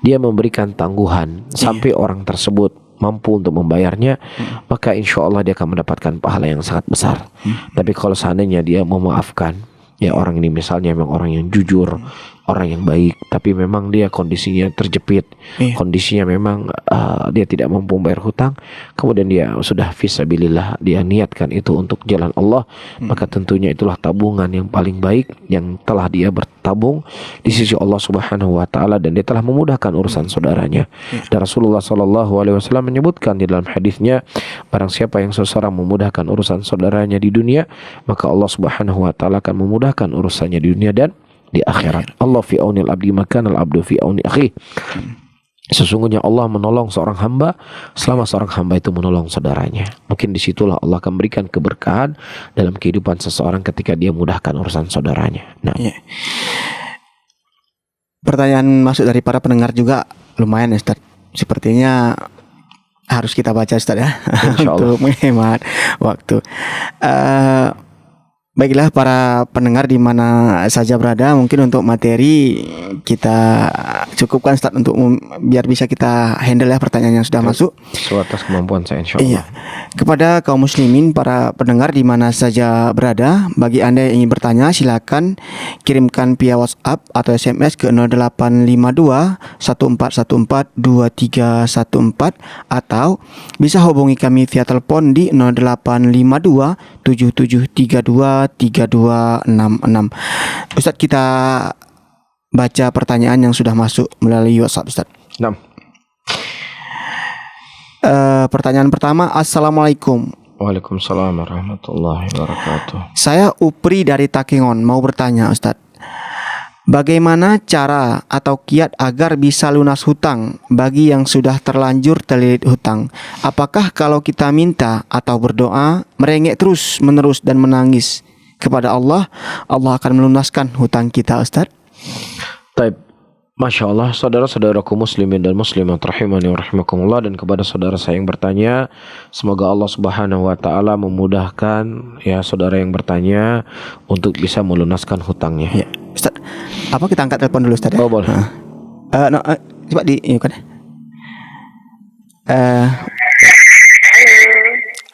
dia memberikan tangguhan sampai orang tersebut mampu untuk membayarnya, maka insya Allah dia akan mendapatkan pahala yang sangat besar. Tapi kalau seandainya dia memaafkan, ya orang ini misalnya memang orang yang jujur, orang yang baik, tapi memang dia kondisinya terjepit, kondisinya memang dia tidak mampu membayar hutang, kemudian dia sudah fisabilillah, dia niatkan itu untuk jalan Allah, maka tentunya itulah tabungan yang paling baik yang telah dia bertabung di sisi Allah Subhanahu wa taala, dan dia telah memudahkan urusan saudaranya. Dan Rasulullah sallallahu alaihi wasallam menyebutkan di dalam hadisnya, barang siapa yang seseorang memudahkan urusan saudaranya di dunia, maka Allah Subhanahu wa taala akan memudahkan urusannya di dunia dan di akhirat. Allah fi aunil abdi makanal abdu fi auni akhi. Sesungguhnya Allah menolong seorang hamba selama seorang hamba itu menolong saudaranya. Mungkin disitulah Allah akan berikan keberkahan dalam kehidupan seseorang ketika dia mudahkan urusan saudaranya. Nah, pertanyaan masuk dari para pendengar juga lumayan ya Ustaz. Sepertinya harus kita baca Ustaz ya. Untuk menghemat waktu. Baiklah para pendengar di mana saja berada, mungkin untuk materi kita cukupkan Ustaz untuk biar bisa kita handle ya pertanyaan yang sudah masuk. Sebatas kemampuan saya insyaallah. Kepada kaum muslimin para pendengar di mana saja berada, bagi Anda yang ingin bertanya silakan kirimkan via WhatsApp atau SMS ke 0852 1414 2314 atau bisa hubungi kami via telepon di 0852 7732 3266. Ustaz, kita baca pertanyaan yang sudah masuk melalui WhatsApp Ustaz. Pertanyaan pertama, Assalamualaikum. Waalaikumsalam warahmatullahi wabarakatuh. Saya Upri dari Takengon mau bertanya Ustaz, bagaimana cara atau kiat agar bisa lunas hutang bagi yang sudah terlanjur terlilit hutang? Apakah kalau kita minta atau berdoa merengek terus menerus dan menangis kepada Allah, Allah akan melunaskan hutang kita Ustaz? Baik. Masya Allah, saudara-saudaraku muslimin dan muslimat rahimani wa rahimakumullah, dan kepada saudara saya yang bertanya, semoga Allah Subhanahu wa taala memudahkan ya saudara yang bertanya untuk bisa melunaskan hutangnya. Ya, Ustaz, apa kita angkat telepon dulu Ustaz ya? Oh, boleh. Coba di ini kan.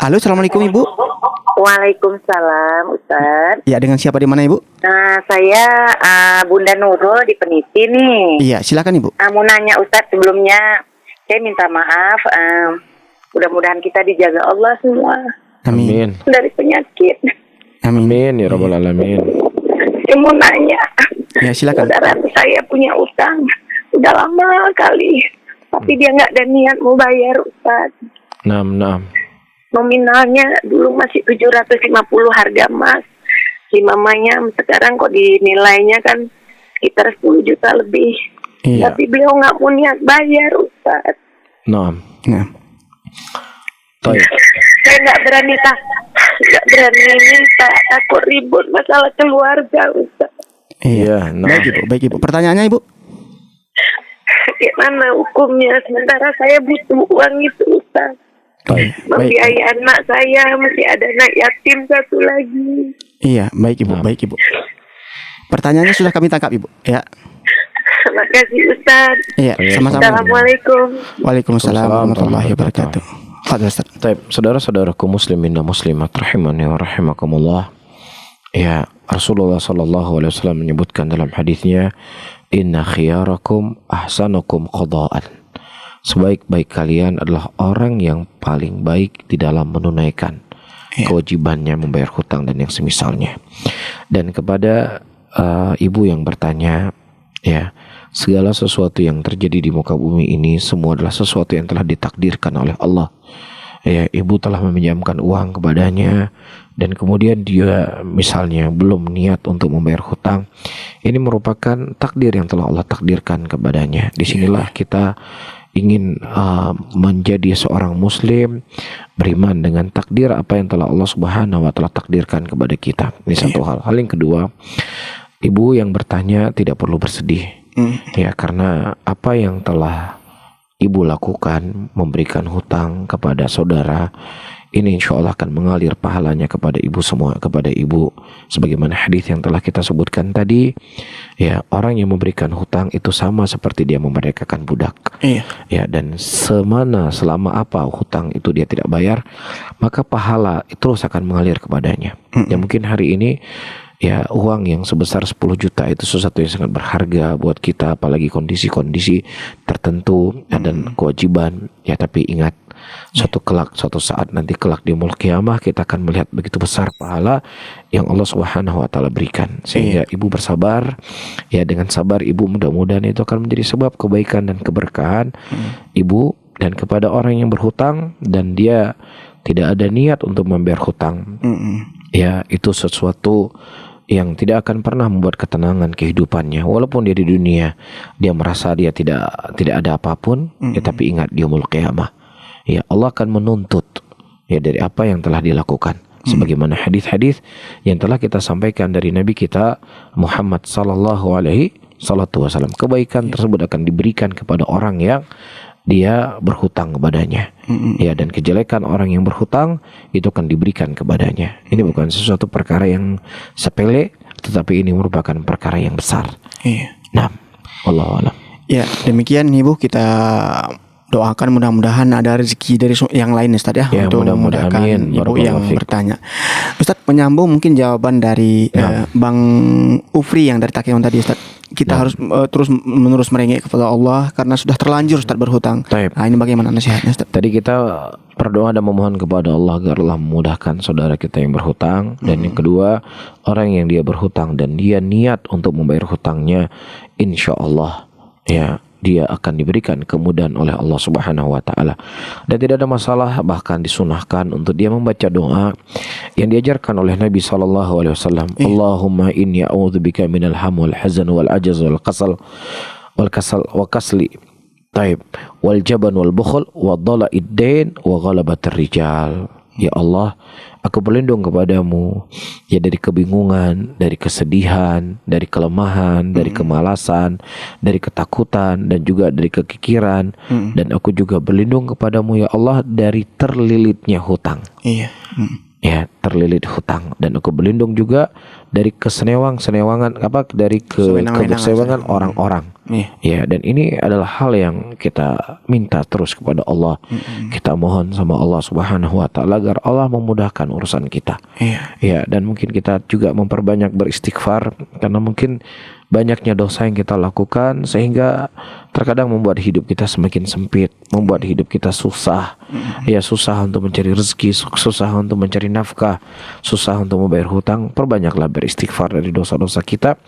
Halo, Assalamualaikum Ibu. Waalaikumsalam Ustaz. Ya, dengan siapa di mana Ibu? Saya Bunda Nurul di Peniti nih. Iya, silakan Ibu. Mau nanya Ustaz, sebelumnya saya minta maaf. Mudah-mudahan kita dijaga Allah semua. Amin. Dari penyakit. Amin ya rabbal alamin. Saya mau nanya. Ya, silakan. Saudara saya punya utang udah lama kali, tapi dia nggak ada niat mau bayar Ustaz. Nominalnya dulu masih 750 harga emas. Si mamanya sekarang kok dinilainya kan sekitar 10 juta lebih. Iya. Tapi beliau nggak mau niat bayar Ustaz. Saya nggak berani minta, takut ribut masalah keluarga Ustaz. Iya. Baik Ibu. Pertanyaannya Ibu? Gimana hukumnya? Sementara saya butuh uang itu Ustaz. Membiayai anak saya, masih ada anak yatim satu lagi. Iya, baik Ibu. Pertanyaannya sudah kami tangkap Ibu. Ya. Terima kasih Ustaz. Iya, sama-sama. Assalamualaikum. Waalaikumsalam warahmatullahi wabarakatuh. Fadhil Ustaz. Taib, saudara-saudaraku muslimin dan muslimat rahimani wa rahimakumullah. Ya, Rasulullah sallallahu alaihi wasallam menyebutkan dalam hadisnya, "Inna khiyarakum ahsanukum qada'an." Sebaik-baik kalian adalah orang yang paling baik di dalam menunaikan kewajibannya membayar hutang dan yang semisalnya. Dan kepada ibu yang bertanya, ya, segala sesuatu yang terjadi di muka bumi ini semua adalah sesuatu yang telah ditakdirkan oleh Allah. Ya, ibu telah meminjamkan uang kepadanya dan kemudian dia misalnya belum niat untuk membayar hutang. Ini merupakan takdir yang telah Allah takdirkan kepadanya. Disinilah kita ingin menjadi seorang muslim, beriman dengan takdir apa yang telah Allah Subhanahu wa taala takdirkan kepada kita. Ini satu hal. Hal yang kedua, ibu yang bertanya tidak perlu bersedih. Ya, karena apa yang telah ibu lakukan, memberikan hutang kepada saudara, ini insya Allah akan mengalir pahalanya kepada ibu semua, kepada ibu. Sebagaimana hadis yang telah kita sebutkan tadi, ya, orang yang memberikan hutang itu sama seperti dia memerdekakan budak. Ya, dan selama apa hutang itu dia tidak bayar, maka pahala terus akan mengalir kepadanya. Ya, mungkin hari ini ya uang yang sebesar 10 juta itu sesuatu yang sangat berharga buat kita, apalagi kondisi-kondisi tertentu dan kewajiban. Ya, tapi ingat, suatu saat nanti kelak di yaumul qiyamah kita akan melihat begitu besar pahala yang Allah Subhanahu wa taala berikan. Sehingga ibu bersabar, ya, dengan sabar ibu mudah-mudahan itu akan menjadi sebab kebaikan dan keberkahan ibu. Dan kepada orang yang berhutang dan dia tidak ada niat untuk membayar hutang, ya, itu sesuatu yang tidak akan pernah membuat ketenangan kehidupannya. Walaupun dia di dunia dia merasa dia tidak ada apapun, ya, tapi ingat di yaumul qiyamah, ya, Allah akan menuntut, ya, dari apa yang telah dilakukan. Sebagaimana hadis-hadis yang telah kita sampaikan dari Nabi kita Muhammad sallallahu alaihi wasallam, kebaikan tersebut akan diberikan kepada orang yang dia berhutang kepadanya. Ya, dan kejelekan orang yang berhutang itu akan diberikan kepadanya. Ini bukan sesuatu perkara yang sepele, tetapi ini merupakan perkara yang besar. Nah, wallahu a'lam. Ya, demikian Ibu, kita doakan mudah-mudahan ada rezeki dari yang lain Ustaz, ya, untuk memudahkan ibu yang bertanya. Ustaz, menyambung mungkin jawaban dari Bang Ufri yang dari Takengon tadi Ustaz. Kita harus terus menerus merengek kepada Allah karena sudah terlanjur Ustaz berhutang. Nah, ini bagaimana nasihatnya Ustaz? Tadi kita berdoa dan memohon kepada Allah agar Allah memudahkan saudara kita yang berhutang. Dan yang kedua, orang yang dia berhutang dan dia niat untuk membayar hutangnya, insya Allah, ya, dia akan diberikan kemudahan oleh Allah Subhanahu wa taala. Dan tidak ada masalah, bahkan disunahkan untuk dia membaca doa yang diajarkan oleh Nabi sallallahu alaihi wasallam. Allahumma inni a'udzubika minal ham wal hazan wal ajaz wal kasal wa kasli. Taib. Wal jaban wal bukhl wa dhala'id dain wa ghalabatir rijal. Ya Allah, aku berlindung kepadamu, ya, dari kebingungan, dari kesedihan, dari kelemahan, dari kemalasan, dari ketakutan, dan juga dari kekikiran. Dan aku juga berlindung kepadamu, ya Allah, dari terlilitnya hutang. Ya, terlilit hutang. Dan aku berlindung juga dari kesenewangan dari kebersewangan orang-orang. Ya, dan ini adalah hal yang kita minta terus kepada Allah. Kita mohon sama Allah Subhanahu wa taala agar Allah memudahkan urusan kita. Ya, dan mungkin kita juga memperbanyak beristighfar karena mungkin banyaknya dosa yang kita lakukan sehingga terkadang membuat hidup kita semakin sempit, membuat hidup kita susah. Ya, susah untuk mencari rezeki, susah untuk mencari nafkah, susah untuk membayar hutang. Perbanyaklah beristighfar dari dosa-dosa kita.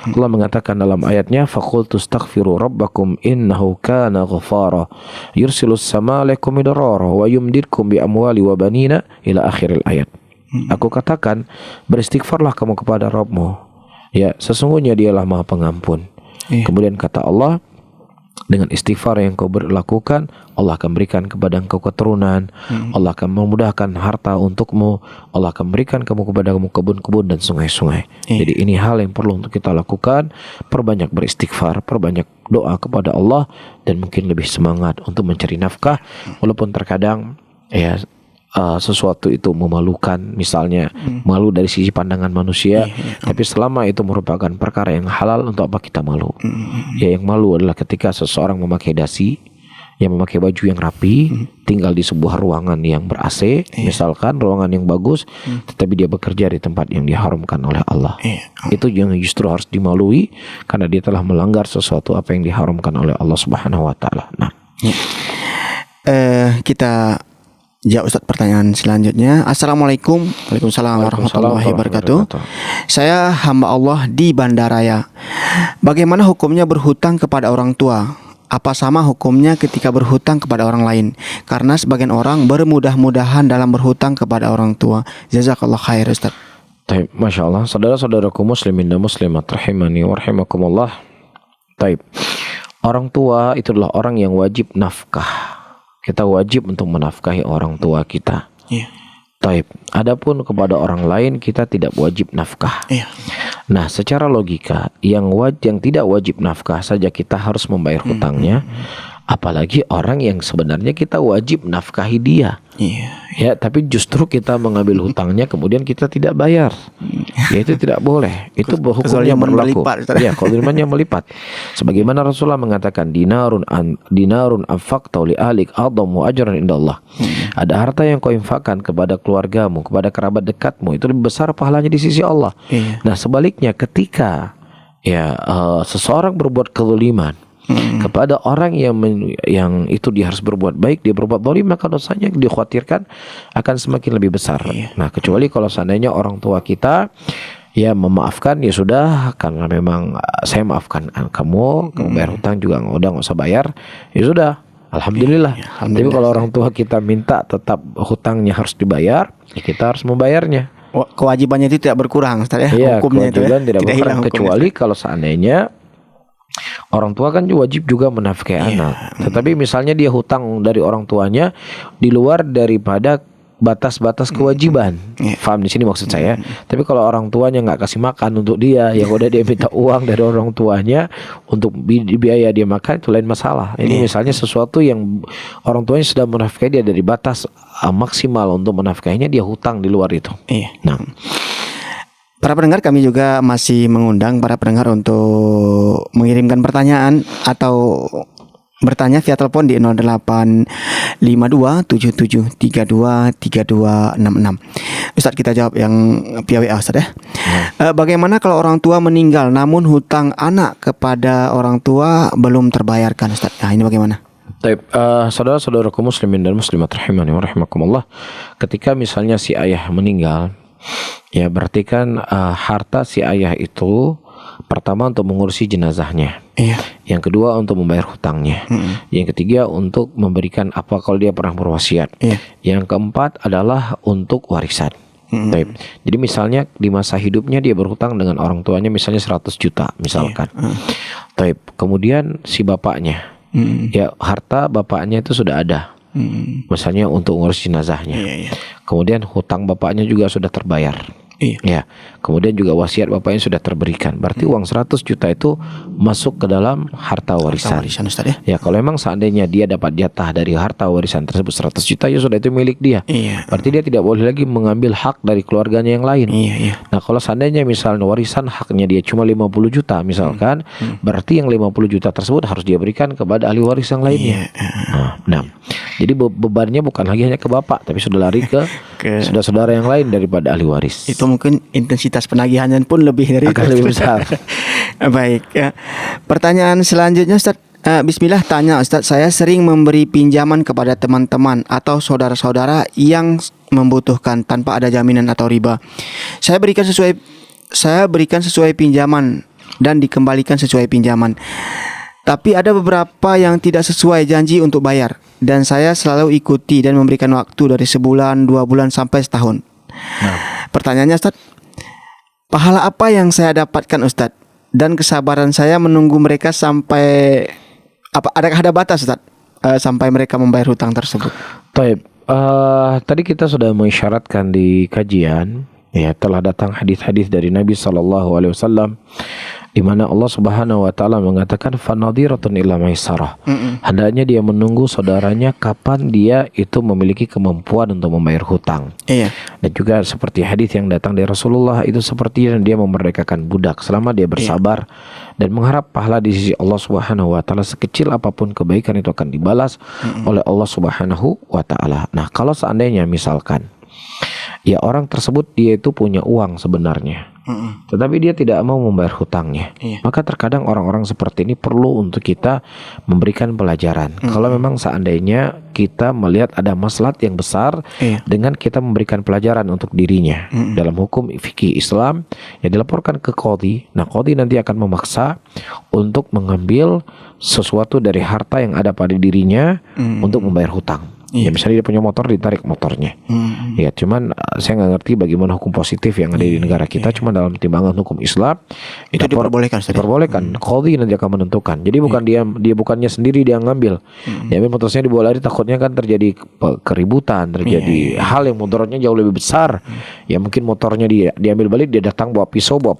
Allah mengatakan dalam ayatnya, faqultu astaghfiru rabbakum innahu kana ghafara yursilus sama alaikum midrara wa yumdidkum bi amwali wa banina ila akhiril ayat. Aku katakan, beristighfarlah kamu kepada Rabbmu, ya, sesungguhnya dialah Maha Pengampun. Kemudian kata Allah, dengan istighfar yang kau lakukan, Allah akan berikan kepada engkau keturunan, Allah akan memudahkan harta untukmu, Allah akan berikan kepada kamu kebun-kebun dan sungai-sungai. Jadi ini hal yang perlu untuk kita lakukan. Perbanyak beristighfar, perbanyak doa kepada Allah, dan mungkin lebih semangat untuk mencari nafkah. Walaupun terkadang, ya, sesuatu itu memalukan, misalnya malu dari sisi pandangan manusia, tapi selama itu merupakan perkara yang halal, untuk apa kita malu? Ya, yang malu adalah ketika seseorang memakai dasi, yang memakai baju yang rapi, tinggal di sebuah ruangan yang ber-AC, misalkan ruangan yang bagus, tetapi dia bekerja di tempat yang diharamkan oleh Allah. Itu yang justru harus dimalui, karena dia telah melanggar sesuatu apa yang diharamkan oleh Allah Subhanahu wa taala. Nah, kita jawab Ustaz pertanyaan selanjutnya. Assalamualaikum. Waalaikumsalam warahmatullahi wabarakatuh. Saya hamba Allah di Bandaraya. Bagaimana hukumnya berhutang kepada orang tua? Apa sama hukumnya ketika berhutang kepada orang lain? Karena sebagian orang bermudah-mudahan dalam berhutang kepada orang tua. Jazakallah khair Ustaz. Taib, Masya Allah. Saudara-saudaraku muslimin dan muslimat rahimani wa rahimakumullah. Taib, orang tua itu adalah orang yang wajib nafkah. Kita wajib untuk menafkahi orang tua kita. Taib. Adapun kepada orang lain kita tidak wajib nafkah. Nah, secara logika yang tidak wajib nafkah saja kita harus membayar hutangnya. Apalagi orang yang sebenarnya kita wajib nafkahi dia. Ya, tapi justru kita mengambil hutangnya kemudian kita tidak bayar. Ya, itu tidak boleh. Itu hukumnya berlaku. Ya, kezalimannya melipat. Sebagaimana Rasulullah mengatakan dinarun anfaqta li ahlik a'dhamu ajran indallah. Ada harta yang kau infakkan kepada keluargamu, kepada kerabat dekatmu, itu lebih besar pahalanya di sisi Allah. Nah, sebaliknya ketika seseorang berbuat kezaliman kepada orang yang itu dia harus berbuat baik, dia berbuat zalim, maka dosanya dikhawatirkan akan semakin lebih besar. Nah, kecuali kalau seandainya orang tua kita ya memaafkan, ya sudah, karena memang saya maafkan kamu bayar hutang juga udah nggak usah bayar, ya sudah, alhamdulillah. Tapi kalau orang tua kita minta tetap hutangnya harus dibayar, ya kita harus membayarnya. Kewajibannya itu tidak berkurang, Ustaz, ya? Hukumnya itu ya? tidak berkurang, kecuali kalau seandainya orang tua kan wajib juga menafkahi anak. Tetapi misalnya dia hutang dari orang tuanya di luar daripada batas-batas kewajiban. Faham di sini maksud saya? Tapi kalau orang tuanya nggak kasih makan untuk dia, yang udah dia minta uang dari orang tuanya untuk biaya dia makan, itu lain masalah. Ini misalnya sesuatu yang orang tuanya sudah menafkahi dia dari batas maksimal untuk menafkahinya, dia hutang di luar itu. Nah, para pendengar, kami juga masih mengundang para pendengar untuk mengirimkan pertanyaan atau bertanya via telepon di 085277323266. Ustaz, kita jawab yang via WA, Ustaz, ya. Bagaimana kalau orang tua meninggal namun hutang anak kepada orang tua belum terbayarkan, Ustaz? Nah, ini bagaimana? Baik, saudara-saudaraku muslimin dan muslimat rahimani wa rahimakumullah, ketika misalnya si ayah meninggal, ya berarti kan harta si ayah itu pertama untuk mengurusi jenazahnya, yang kedua untuk membayar hutangnya, yang ketiga untuk memberikan apa kalau dia pernah berwasiat, yang keempat adalah untuk warisan. Baik. Jadi misalnya di masa hidupnya dia berhutang dengan orang tuanya misalnya 100 juta misalkan. Baik. Kemudian si bapaknya, ya harta bapaknya itu sudah ada, misalnya untuk ngurus jenazahnya. Kemudian hutang bapaknya juga sudah terbayar. Ya, kemudian juga wasiat bapaknya sudah terberikan. Berarti uang 100 juta itu masuk ke dalam harta warisan. Ustaz, ya? Ya, kalau memang seandainya dia dapat jatah dari harta warisan tersebut 100 juta, ya sudah itu milik dia. Berarti dia tidak boleh lagi mengambil hak dari keluarganya yang lain. Nah, kalau seandainya misalnya warisan haknya dia cuma 50 juta misalkan, berarti yang 50 juta tersebut harus dia berikan kepada ahli waris yang lainnya. Nah, jadi bebannya bukan lagi hanya ke bapak, tapi sudah lari ke saudara-saudara yang lain daripada ahli waris. Itu mungkin intensitas penagihannya pun lebih dari akan lebih besar. Baik, ya. Pertanyaan selanjutnya, Ustaz. Bismillah, tanya Ustaz, saya sering memberi pinjaman kepada teman-teman atau saudara-saudara yang membutuhkan tanpa ada jaminan atau riba. Saya berikan sesuai pinjaman dan dikembalikan sesuai pinjaman. Tapi ada beberapa yang tidak sesuai janji untuk bayar, dan saya selalu ikuti dan memberikan waktu dari sebulan, 2 bulan sampai setahun. Pertanyaannya, Ustaz, pahala apa yang saya dapatkan, Ustaz? Dan kesabaran saya menunggu mereka sampai adakah ada batas, Ustaz, sampai mereka membayar hutang tersebut? Baik, tadi kita sudah mengisyaratkan di kajian, ya telah datang hadis-hadis dari Nabi SAW, di mana Allah Subhanahu wa taala mengatakan fanadhiratun ila maisarah. Hendaknya dia menunggu saudaranya kapan dia itu memiliki kemampuan untuk membayar hutang. Iya. Dan juga seperti hadis yang datang dari Rasulullah itu seperti dia memerdekakan budak selama dia bersabar dan mengharap pahala di sisi Allah Subhanahu wa taala, sekecil apapun kebaikan itu akan dibalas oleh Allah Subhanahu wa taala. Nah, kalau seandainya misalkan ya orang tersebut dia itu punya uang sebenarnya, tetapi dia tidak mau membayar hutangnya, maka terkadang orang-orang seperti ini perlu untuk kita memberikan pelajaran. Kalau memang seandainya kita melihat ada maslahat yang besar dengan kita memberikan pelajaran untuk dirinya dalam hukum fikih Islam, ya dilaporkan ke qadhi. Nah, qadhi nanti akan memaksa untuk mengambil sesuatu dari harta yang ada pada dirinya untuk membayar hutang. Ya misalnya dia punya motor, ditarik motornya. Ya cuman saya nggak ngerti bagaimana hukum positif yang ada di negara kita. Cuma dalam timbangan hukum Islam itu diperbolehkan. Diperbolehkan. Qadhi nanti akan menentukan. Jadi bukan dia bukannya sendiri dia ngambil. Ya motornya dibawa lari, takutnya kan terjadi keributan, terjadi hal yang mudaratnya jauh lebih besar. Ya mungkin motornya diambil balik, dia datang bawa pisau, bawa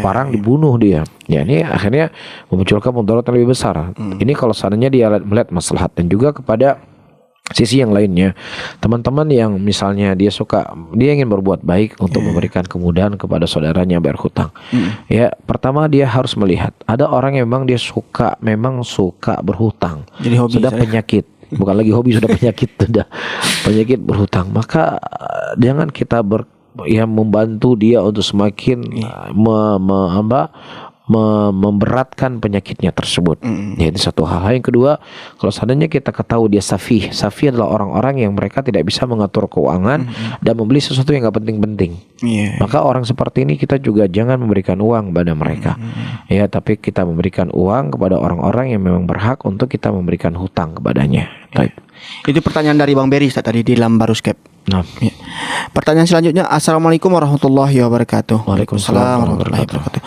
parang, dibunuh dia. Ya ini akhirnya memunculkan mudarat yang lebih besar. Ini kalau seandainya dia melihat maslahat. Dan juga kepada sisi yang lainnya, teman-teman yang misalnya dia ingin berbuat baik untuk memberikan kemudahan kepada saudaranya bayar hutang. Ya, pertama dia harus melihat ada orang yang memang dia memang suka berhutang. Jadi hobi, sudah penyakit, bukan lagi hobi, sudah penyakit, sudah penyakit berhutang. Maka jangan kita membantu dia untuk semakin memberatkan penyakitnya tersebut. Ya, itu satu hal. Yang kedua, kalau seandainya kita ketahui dia safih adalah orang-orang yang mereka tidak bisa mengatur keuangan dan membeli sesuatu yang gak penting-penting. Maka orang seperti ini kita juga jangan memberikan uang pada mereka. Ya, tapi kita memberikan uang kepada orang-orang yang memang berhak untuk kita memberikan hutang kepadanya. Itu pertanyaan dari Bang Beri tadi di Lambaruscape. Nah, pertanyaan selanjutnya, Assalamualaikum warahmatullahi wabarakatuh. Waalaikumsalam warahmatullahi wabarakatuh.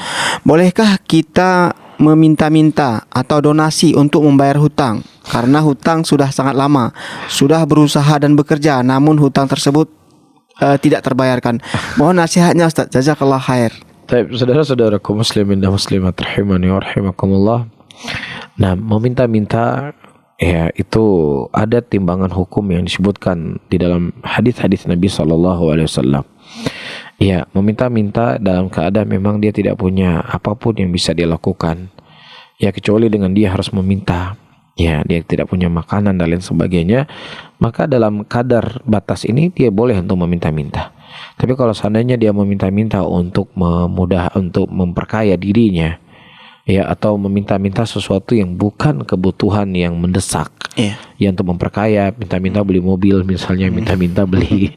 Bolehkah kita meminta-minta atau donasi untuk membayar hutang? Karena hutang sudah sangat lama, sudah berusaha dan bekerja, namun hutang tersebut tidak terbayarkan. Mohon nasihatnya Ustaz. Jazakallah khair. Baik, saudara-saudaraku muslimin dan muslimat rahimani wa rahimakumullah. Nah, meminta-minta ya itu ada timbangan hukum yang disebutkan di dalam hadis-hadis Nabi SAW. Ya, meminta-minta dalam keadaan memang dia tidak punya apapun yang bisa dia lakukan. Ya, kecuali dengan dia harus meminta. Ya, dia tidak punya makanan dan lain sebagainya. Maka dalam kadar batas ini dia boleh untuk meminta-minta. Tapi kalau seandainya dia meminta-minta untuk untuk memperkaya dirinya, ya, atau meminta-minta sesuatu yang bukan kebutuhan yang mendesak, ya, untuk memperkaya, minta-minta beli mobil misalnya, minta-minta beli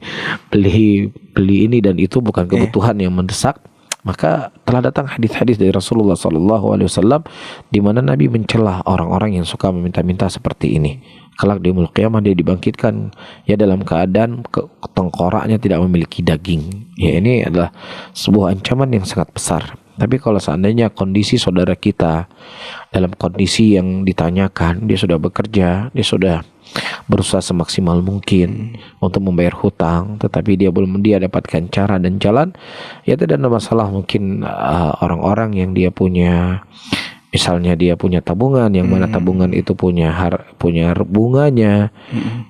ini dan itu bukan kebutuhan yang mendesak, maka telah datang hadis-hadis dari Rasulullah SAW di mana Nabi mencela orang-orang yang suka meminta-minta seperti ini. Kelak di yaumul qiyamah dia dibangkitkan ya dalam keadaan tengkoraknya tidak memiliki daging. Ya, ini adalah sebuah ancaman yang sangat besar. Tapi kalau seandainya kondisi saudara kita dalam kondisi yang ditanyakan, dia sudah bekerja, dia sudah berusaha semaksimal mungkin untuk membayar hutang, tetapi dia belum dapatkan cara dan jalan, ya tidak ada masalah. Mungkin orang-orang yang dia punya, misalnya dia punya tabungan, yang mana tabungan itu punya bunganya,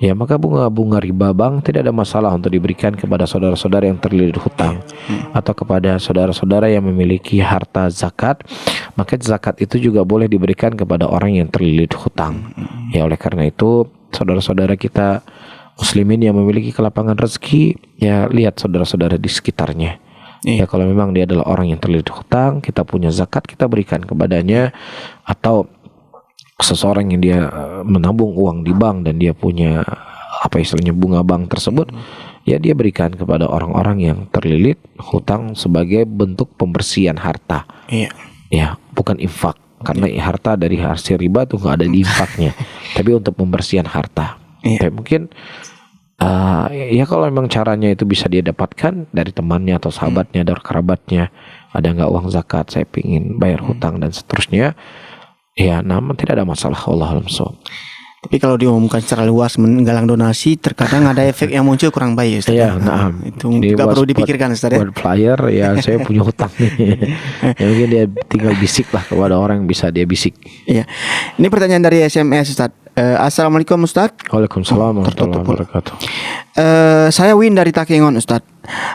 ya maka bunga riba bank tidak ada masalah untuk diberikan kepada saudara-saudara yang terlilit hutang, atau kepada saudara-saudara yang memiliki harta zakat, maka zakat itu juga boleh diberikan kepada orang yang terlilit hutang. Ya, oleh karena itu saudara-saudara kita muslimin yang memiliki kelapangan rezeki, ya lihat saudara-saudara di sekitarnya. Ya, kalau memang dia adalah orang yang terlilit hutang, kita punya zakat, kita berikan kepadanya. Atau seseorang yang dia menabung uang di bank dan dia punya bunga bank tersebut, ya dia berikan kepada orang-orang yang terlilit hutang sebagai bentuk pembersihan harta. Ya, bukan infak, karena harta dari hasil riba tuh nggak ada di infaknya, tapi untuk pembersihan harta. Ya, mungkin ya kalau memang caranya itu bisa dia dapatkan dari temannya atau sahabatnya, dari kerabatnya, ada nggak uang zakat, saya pingin bayar hutang dan seterusnya, ya namun tidak ada masalah. Wallahu a'lam. Tapi kalau diumumkan secara luas menggalang donasi, terkadang ada efek yang muncul kurang baik, Ustaz. Iya, nah, Itu juga perlu dipikirkan, Ustaz ya. Buat flyer, ya saya punya hutang nih. Ya mungkin dia tinggal bisik lah kepada orang yang bisa dia bisik. Iya. Ini pertanyaan dari SMS, Ustaz. Assalamualaikum, Ustaz. Waalaikumsalam warahmatullahi wabarakatuh. Saya Win dari Takengon, Ustaz.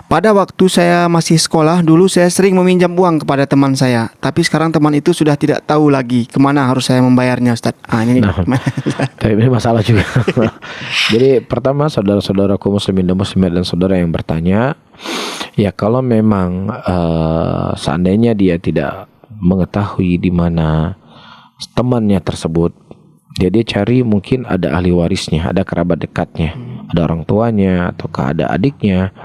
Pada waktu saya masih sekolah, dulu saya sering meminjam uang kepada teman saya. Tapi sekarang teman itu sudah tidak tahu lagi kemana harus saya membayarnya, Ustaz. Ini Tapi ini masalah juga. Jadi pertama, saudara-saudaraku muslimin dan muslimat dan saudara yang bertanya, ya kalau memang seandainya dia tidak mengetahui di mana temannya tersebut, dia cari mungkin ada ahli warisnya, ada kerabat dekatnya, ada orang tuanya, ataukah ada adiknya,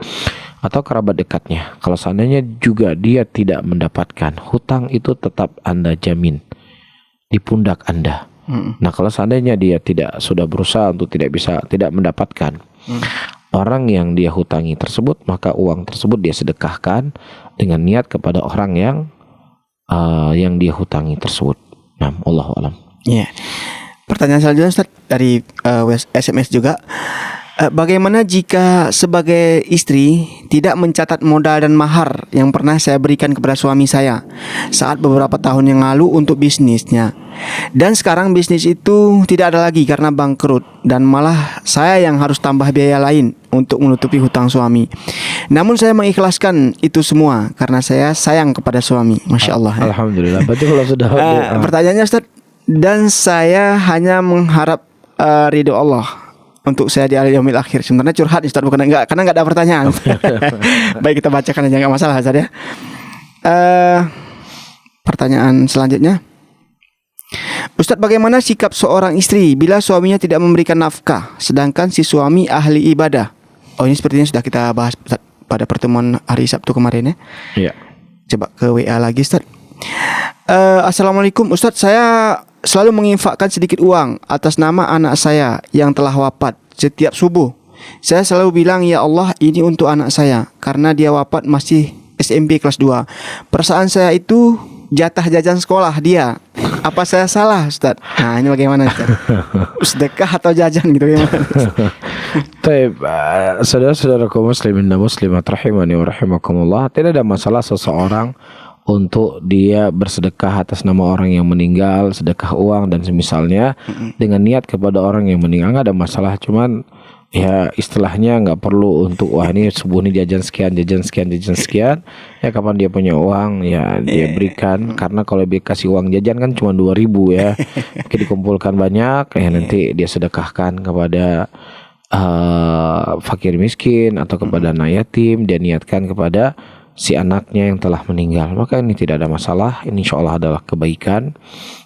atau kerabat dekatnya. Kalau seandainya juga dia tidak mendapatkan, hutang itu tetap Anda jamin di pundak Anda. Nah, kalau seandainya dia sudah berusaha untuk tidak mendapatkan orang yang dia hutangi tersebut, maka uang tersebut dia sedekahkan dengan niat kepada orang yang dia hutangi tersebut. Nah, Allahu a'lam. Iya. Pertanyaan selanjutnya, Ustaz, dari SMS juga. Bagaimana jika sebagai istri tidak mencatat modal dan mahar yang pernah saya berikan kepada suami saya saat beberapa tahun yang lalu untuk bisnisnya, dan sekarang bisnis itu tidak ada lagi karena bangkrut, dan malah saya yang harus tambah biaya lain untuk menutupi hutang suami. Namun saya mengikhlaskan itu semua karena saya sayang kepada suami. Masya Allah. Alhamdulillah. Berarti kalau sudah pertanyaannya, Ustaz, dan saya hanya mengharap ridho Allah untuk saya di yaumil akhir. Sebenarnya curhat, Ustaz, karena enggak ada pertanyaan. Baik, kita bacakan aja, enggak masalah, Ustaz ya. Pertanyaan selanjutnya, Ustaz, bagaimana sikap seorang istri bila suaminya tidak memberikan nafkah sedangkan si suami ahli ibadah? Oh, ini sepertinya sudah kita bahas, Ustaz, pada pertemuan hari Sabtu kemarin ya. Iya. Coba ke WA lagi, Ustaz. Assalamualaikum, Ustaz, saya selalu menginfakkan sedikit uang atas nama anak saya yang telah wafat. Setiap subuh saya selalu bilang, ya Allah, ini untuk anak saya karena dia wafat masih SMP kelas 2. Perasaan saya itu jatah jajan sekolah dia. Apa saya salah, Ustaz? Nah, ini bagaimana, Ustaz? Sedekah atau jajan gitu, gimana? Baik, saudara-saudaraku muslimin dan muslimat rahimani wa rahimakumullah, tidak ada masalah seseorang untuk dia bersedekah atas nama orang yang meninggal, sedekah uang dan semisalnya dengan niat kepada orang yang meninggal, nggak ada masalah. Cuman ya istilahnya nggak perlu untuk wah ini subuh ini jajan sekian ya, kapan dia punya uang ya dia berikan. Karena kalau dia kasih uang jajan kan cuma 2.000 ya, mungkin dikumpulkan banyak ya nanti dia sedekahkan kepada fakir miskin atau kepada anak yatim, dia niatkan kepada si anaknya yang telah meninggal, maka ini tidak ada masalah. Ini insyaallah adalah kebaikan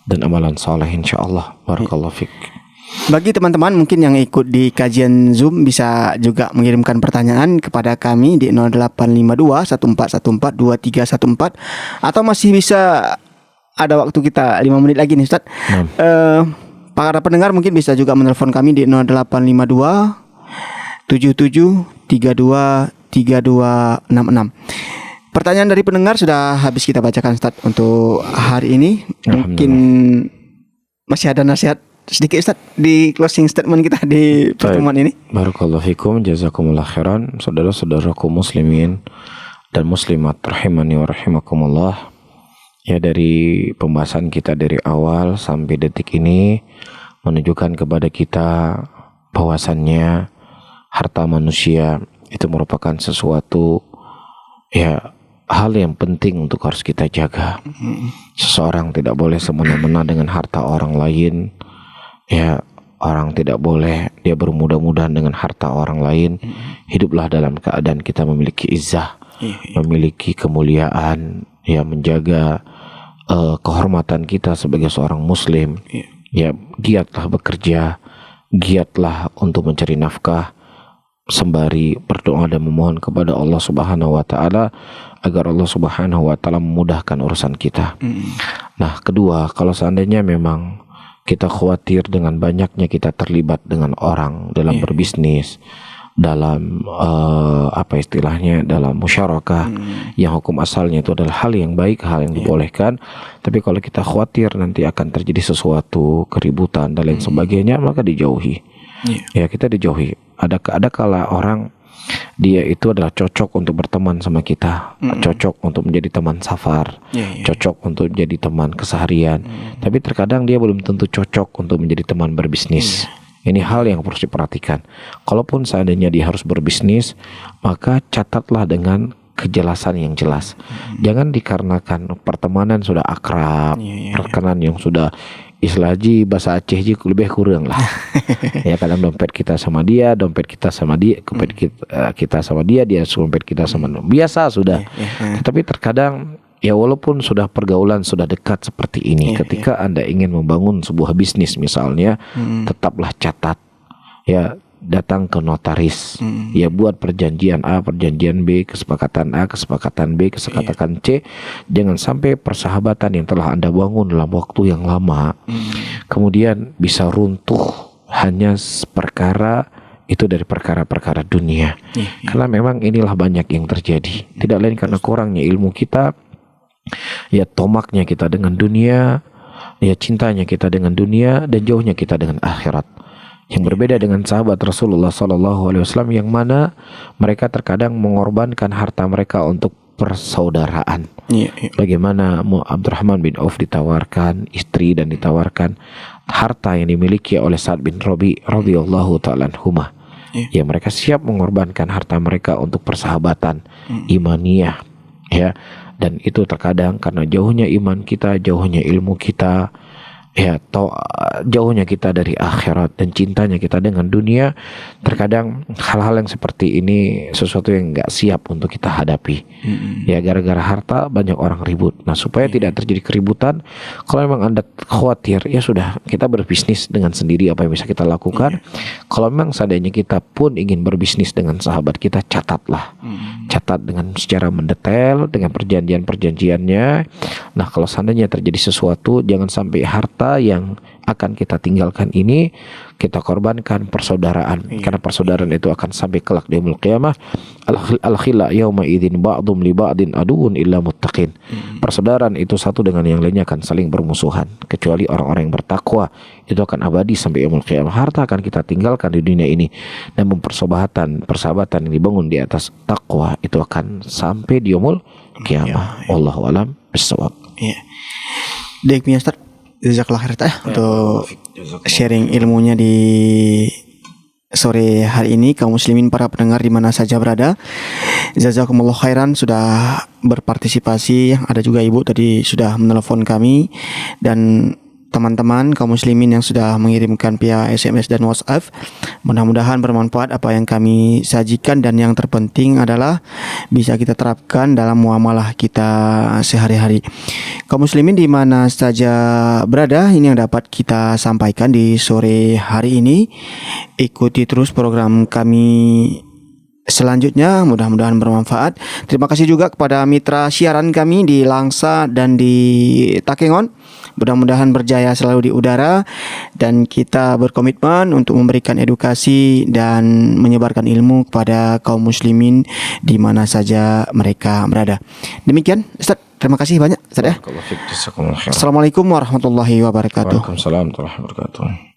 dan amalan soleh insyaallah. Barakallahu fiik. Bagi teman-teman mungkin yang ikut di kajian Zoom bisa juga mengirimkan pertanyaan kepada kami di 0852 1414 2314, atau masih bisa ada waktu kita 5 menit lagi nih, Ustaz. Para pendengar mungkin bisa juga menelpon kami di 0852 77 32 3266. Pertanyaan dari pendengar sudah habis kita bacakan, Ustaz, untuk hari ini. Mungkin masih ada nasihat sedikit, Ustaz, di closing statement kita di pertemuan ini. Barakallahu fikum, jazakumullah khairan. Saudara-saudaraku muslimin dan muslimat rahimani wa rahimakumullah. Ya, dari pembahasan kita dari awal sampai detik ini menunjukkan kepada kita bahwasannya harta manusia itu merupakan sesuatu ya hal yang penting untuk harus kita jaga. Seseorang tidak boleh semena-mena dengan harta orang lain. Ya, orang tidak boleh dia bermudah-mudahan dengan harta orang lain. Hiduplah dalam keadaan kita memiliki izzah, memiliki kemuliaan, ya, menjaga kehormatan kita sebagai seorang muslim. Ya, giatlah bekerja, giatlah untuk mencari nafkah, sembari berdoa dan memohon kepada Allah Subhanahu wa taala agar Allah Subhanahu wa taala memudahkan urusan kita. Nah, kedua, kalau seandainya memang kita khawatir dengan banyaknya kita terlibat dengan orang dalam berbisnis dalam apa istilahnya, dalam musyarakah yang hukum asalnya itu adalah hal yang baik, hal yang dibolehkan. Tapi kalau kita khawatir nanti akan terjadi sesuatu keributan dan lain sebagainya, maka dijauhi. Ya, kita dijauhi. Ada kala orang dia itu adalah cocok untuk berteman sama kita, cocok untuk menjadi teman safar, cocok untuk menjadi teman keseharian. Tapi terkadang dia belum tentu cocok untuk menjadi teman berbisnis. Ini hal yang harus diperhatikan. Kalaupun seandainya dia harus berbisnis, maka catatlah dengan kejelasan yang jelas. Jangan dikarenakan pertemanan sudah akrab, perkenalan yang sudah islaji bahasa Aceh ji lebih kurang lah. Ya, kadang dompet kita sama dia, dompet kita sama dia, dompet kita sama dia, dia dompet kita sama biasa sudah. Tetapi terkadang ya walaupun sudah pergaulan sudah dekat seperti ini, ketika Anda ingin membangun sebuah bisnis misalnya, tetaplah catat. Ya, datang ke notaris. Ya, buat perjanjian A, perjanjian B, kesepakatan A, kesepakatan B, kesepakatan C. Jangan sampai persahabatan yang telah Anda bangun dalam waktu yang lama kemudian bisa runtuh hanya perkara itu dari perkara-perkara dunia. Karena memang inilah banyak yang terjadi. Tidak lain karena kurangnya ilmu kita, ya tomaknya kita dengan dunia, ya cintanya kita dengan dunia, dan jauhnya kita dengan akhirat. Yang berbeda dengan sahabat Rasulullah SAW yang mana mereka terkadang mengorbankan harta mereka untuk persaudaraan. Bagaimana Abdurrahman bin Auf ditawarkan istri dan ditawarkan harta yang dimiliki oleh Sa'ad bin Rabi radhiyallahu ta'ala anhuma. Ya, mereka siap mengorbankan harta mereka untuk persahabatan imaniyah. Ya, dan itu terkadang karena jauhnya iman kita, jauhnya ilmu kita, ya jauhnya kita dari akhirat dan cintanya kita dengan dunia, terkadang hal-hal yang seperti ini sesuatu yang nggak siap untuk kita hadapi. Ya, gara-gara harta banyak orang ribut. Nah, supaya tidak terjadi keributan, kalau memang Anda khawatir, ya sudah, kita berbisnis dengan sendiri apa yang bisa kita lakukan. Kalau memang seandainya kita pun ingin berbisnis dengan sahabat kita, catatlah. Catat dengan secara mendetail dengan perjanjian-perjanjiannya. Nah, kalau seandainya terjadi sesuatu, jangan sampai harta yang akan kita tinggalkan ini kita korbankan persaudaraan. Karena persaudaraan itu akan sampai kelak di yaumul qiyamah. Al-khilla yauma idzin ba'dhum li ba'din aduun illa muttaqin. Persaudaraan itu satu dengan yang lainnya akan saling bermusuhan, kecuali orang-orang yang bertakwa itu akan abadi sampai yaumul qiyamah. Harta akan kita tinggalkan di dunia ini, namun persahabatan yang dibangun di atas takwa itu akan sampai di yaumul qiyamah. Wallahu a'lam bissawab. Baik, Ustaz, jazakallah khair untuk sharing ilmunya di sore hari ini. Kaum muslimin para pendengar di mana saja berada, jazakumullah khairan sudah berpartisipasi. Ada juga ibu tadi sudah menelpon kami, dan teman-teman kaum muslimin yang sudah mengirimkan via SMS dan WhatsApp. Mudah-mudahan bermanfaat apa yang kami sajikan, dan yang terpenting adalah bisa kita terapkan dalam muamalah kita sehari-hari. Kaum muslimin di mana saja berada, ini yang dapat kita sampaikan di sore hari ini. Ikuti terus program kami selanjutnya, mudah-mudahan bermanfaat. Terima kasih juga kepada mitra siaran kami di Langsa dan di Takengon. Mudah-mudahan berjaya selalu di udara, dan kita berkomitmen untuk memberikan edukasi dan menyebarkan ilmu kepada kaum muslimin di mana saja mereka berada. Demikian, Ustaz. Terima kasih banyak, Ustaz ya. Assalamualaikum warahmatullahi wabarakatuh. Waalaikumsalam warahmatullahi wabarakatuh.